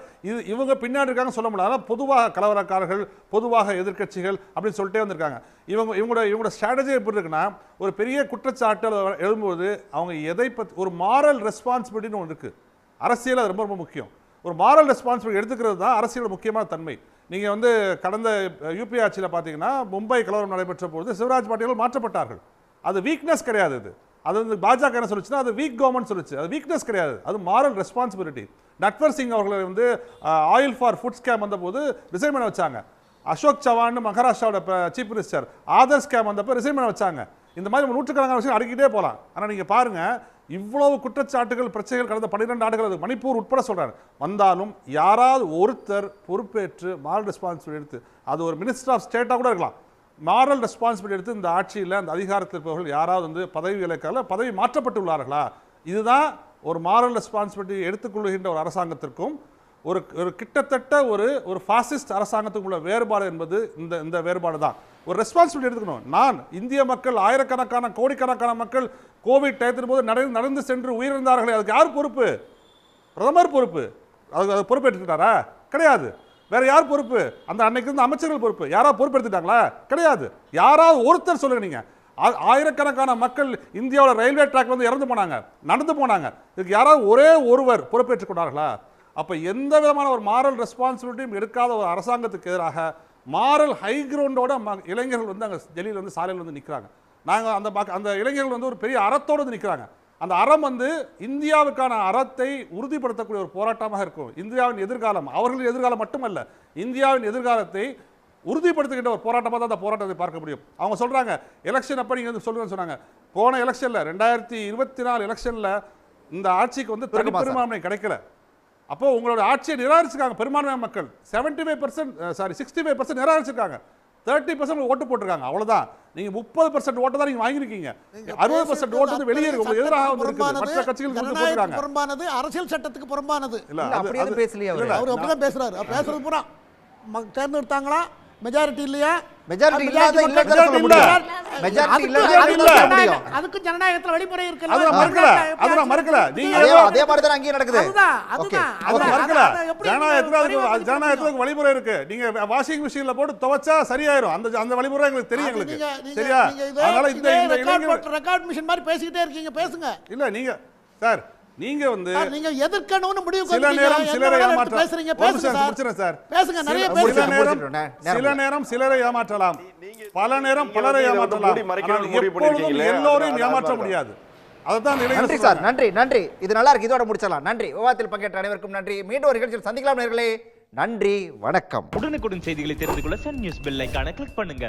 இவங்க பின்னாடி இருக்காங்க சொல்ல முடியாது. ஆனால் பொதுவாக கலவரக்காரர்கள், பொதுவாக எதிர்க்கட்சிகள் அப்படின்னு சொல்லிட்டே வந்திருக்காங்க. இவங்களோட ஸ்ட்ராட்டஜி எப்படி இருக்குன்னா, ஒரு பெரிய குற்றச்சாட்டு எழும்போது அவங்க எதை பற்றி ஒரு மாரல் ரெஸ்பான்சிபிலிட்டின்னு ஒன்று இருக்குது. அரசியல் அது ரொம்ப ரொம்ப முக்கியம். ஒரு மாரல் ரெஸ்பான்சிபிலிட்டி எடுத்துக்கிறது தான் அரசியலோட முக்கியமான தன்மை. நீங்கள் வந்து கடந்த யூபி ஆட்சியில் பார்த்தீங்கன்னா மும்பை கலவரம் நடைபெற்ற பொழுது சிவராஜ் பாட்டீல் மாற்றப்பட்டார்கள். அது வீக்னஸ் கிடையாது. அது வந்து பாஜக என்ன சொல்லுச்சுன்னா அது வீக் கவர்மெண்ட் சொல்லுச்சு. அது வீக்னஸ் கிடையாது, அது மாரல் ரெஸ்பான்சிபிலிட்டி. நட்வர் சிங் அவர்களை வந்து ஆயில் ஃபார் ஃபுட் ஸ்கேம் வந்தபோது ரிசைன் பண்ண வச்சாங்க. அசோக் சவான் மகாராஷ்டிராவோட சீஃப் மினிஸ்டர் ஆதர் ஸ்கேம் வந்தப்போ ரிசைன் பண்ண வச்சாங்க. இந்த மாதிரி நூற்றுக்கணக்கான விஷயம் அடிக்கிட்டே போகலாம். ஆனால் நீங்கள் பாருங்கள், இவ்வளவு குற்றச்சாட்டுகள் பிரச்சனைகள் கடந்த 12 ஆண்டுகள் மணிப்பூர் உட்பட சொல்றாரு வந்தாலும் யாராவது ஒருத்தர் பொறுப்பேற்று மாரல் ரெஸ்பான்சிபிலிட்டி எடுத்து, அது ஒரு மினிஸ்டர் ஆஃப் ஸ்டேட்டாக கூட இருக்கலாம், மாரல் ரெஸ்பான்சிபிலிட்டி எடுத்து இந்த ஆட்சியில் அந்த அதிகாரத்தில் இருப்பவர்கள் யாராவது வந்து பதவி விலக்கால பதவி மாற்றப்பட்டு உள்ளார்களா? இதுதான் ஒரு மாரல் ரெஸ்பான்சிபிலிட்டி எடுத்துக்கொள்கின்ற ஒரு அரசாங்கத்திற்கும் ஒரு கிட்டத்தட்ட ஒரு ஃபாசிஸ்ட் அரசாங்கத்துக்குள்ள வேறுபாடு என்பது இந்த வேறுபாடு தான். ஒரு ரெஸ்பான்சிபிலிட்டி எடுத்துக்கணும். நான் இந்திய மக்கள் ஆயிரக்கணக்கான கோடிக்கணக்கான மக்கள் கோவிட் டயத்தின் போது நடந்து சென்று உயிரிழந்தார்களே, அதுக்கு யார் பொறுப்பு? பிரதமர் பொறுப்பு. அது பொறுப்பேற்றுக்கிட்டாரா? கிடையாது. வேற யார் பொறுப்பு? அந்த அன்னைக்கு இருந்த அமைச்சர்கள் பொறுப்பு. யாராவது பொறுப்பெடுத்துட்டாங்களா? கிடையாது. யாராவது ஒருத்தர் சொல்லுங்க. நீங்க ஆயிரக்கணக்கான மக்கள் இந்தியாவோட ரயில்வே ட்ராக் வந்து இறந்து போனாங்க, நடந்து போனாங்க. இதுக்கு யாராவது ஒரே ஒருவர் பொறுப்பேற்றுக் கொண்டார்களா? அப்ப எந்த விதமான ஒரு மாரல் ரெஸ்பான்சிபிலிட்டியும் எடுக்காத ஒரு அரசாங்கத்துக்கு எதிராக மாரல் ஹை கிரவுண்டோட இளைஞர்கள் வந்து அங்கே டெல்லியில் வந்து சாலையில் வந்து நிற்கிறாங்க. நாங்கள் அந்த இளைஞர்கள் வந்து ஒரு பெரிய அறத்தோடு வந்து நிற்கிறாங்க. அந்த அறம் வந்து இந்தியாவுக்கான அறத்தை உறுதிப்படுத்தக்கூடிய ஒரு போராட்டமாக இருக்கும். இந்தியாவின் எதிர்காலம், அவர்களின் எதிர்காலம் மட்டுமல்ல, இந்தியாவின் எதிர்காலத்தை உறுதிப்படுத்துகின்ற ஒரு போராட்டமாக தான் அந்த போராட்டத்தை பார்க்க முடியும். அவங்க சொல்கிறாங்க எலெக்ஷன் அப்போ நீங்கள் வந்து சொல்லுங்கன்னு சொன்னாங்க. போன எலெக்ஷனில் 2024 எலெக்ஷனில் இந்த ஆட்சிக்கு வந்து தனி பெரும்பான்மை கிடைக்கல. அப்போ உங்களோட ஆட்சியை நிராகரிச்சிருக்காங்க பெரும்பான்மை மக்கள். 65% நிராகரிச்சிருக்காங்க. 30% ஓட்டு போட்டிருக்காங்க. அவ்வளவுதான். நீங்க 30% ஓட்டு தான் நீங்க வாங்கியிருக்கீங்க. 60% ஓட்டு வந்து வெளியே இருக்கு. உங்களுக்கு எதிராக வந்து மற்ற கட்சிகள் ஓட்டு போட்டிருக்காங்க. புறம்பானது, அரசியல் சட்டத்துக்கு புறம்பானது. இல்ல அப்படி எதுவும் பேசலையா அவர்? அவர் அப்படிதான் பேசுறாரு. பேசுறது பூரா தேர்ந்தெடுத்தாங்களா? மெஜாரிட்டி இல்லையா? மெஜாரிட்டி இல்லாத இல்லன்னு சொல்ல முடியும். மெஜாரிட்டி இல்லன்னு சொல்ல முடியும். அதுக்கு ஜனநாயகத்துல வழிமுறை இருக்குல்ல. அதெல்லாம் மறக்கல. நீங்க அதே மாதிரி தான் அங்கேயும் நடக்குது. அதுதான் மறக்கல. ஜனநாயகத்துல வழிமுறை இருக்கு. நீங்க வாஷிங் மிஷின்ல போட்டு துவைச்சா சரியாயிரும். அந்த வழிமுறை எங்களுக்கு தெரியும் எங்களுக்கு. சரியா? அதனால இந்த ரெக்கார்ட் மிஷின் மாதிரி பேசிக்கிட்டே இருக்கீங்க. பேசுங்க. இல்ல நீங்க சார் நீங்க வந்து நீங்க எதிர்க்கணும்னு முடிவு சில நேரம் சிலரை ஏமாற்றலாம். பேசுறீங்க. பேசுங்க சார். பேசுங்க. நிறைய சில நேரம் சிலரை ஏமாற்றலாம். பல நேரம் பலரை ஏமாற்றலாம். எப்பொழுதும் எல்லோரையும் ஏமாற்ற முடியாது. அதுதான். நன்றி சார். நன்றி. இது நல்லா இருக்கு. இதோட முடிச்சலாம். நன்றி. விவாதத்தில் பங்கேற்ற அனைவருக்கும் நன்றி. மீண்டும் ஒரு நிகழ்ச்சியில் சந்திக்கலாம் நேயர்களே. நன்றி, வணக்கம். உடனுக்குடன் செய்திகளை தெரிந்து கொள்ள சன் நியூஸ் பெல் ஐகானை கிளிக் பண்ணுங்க.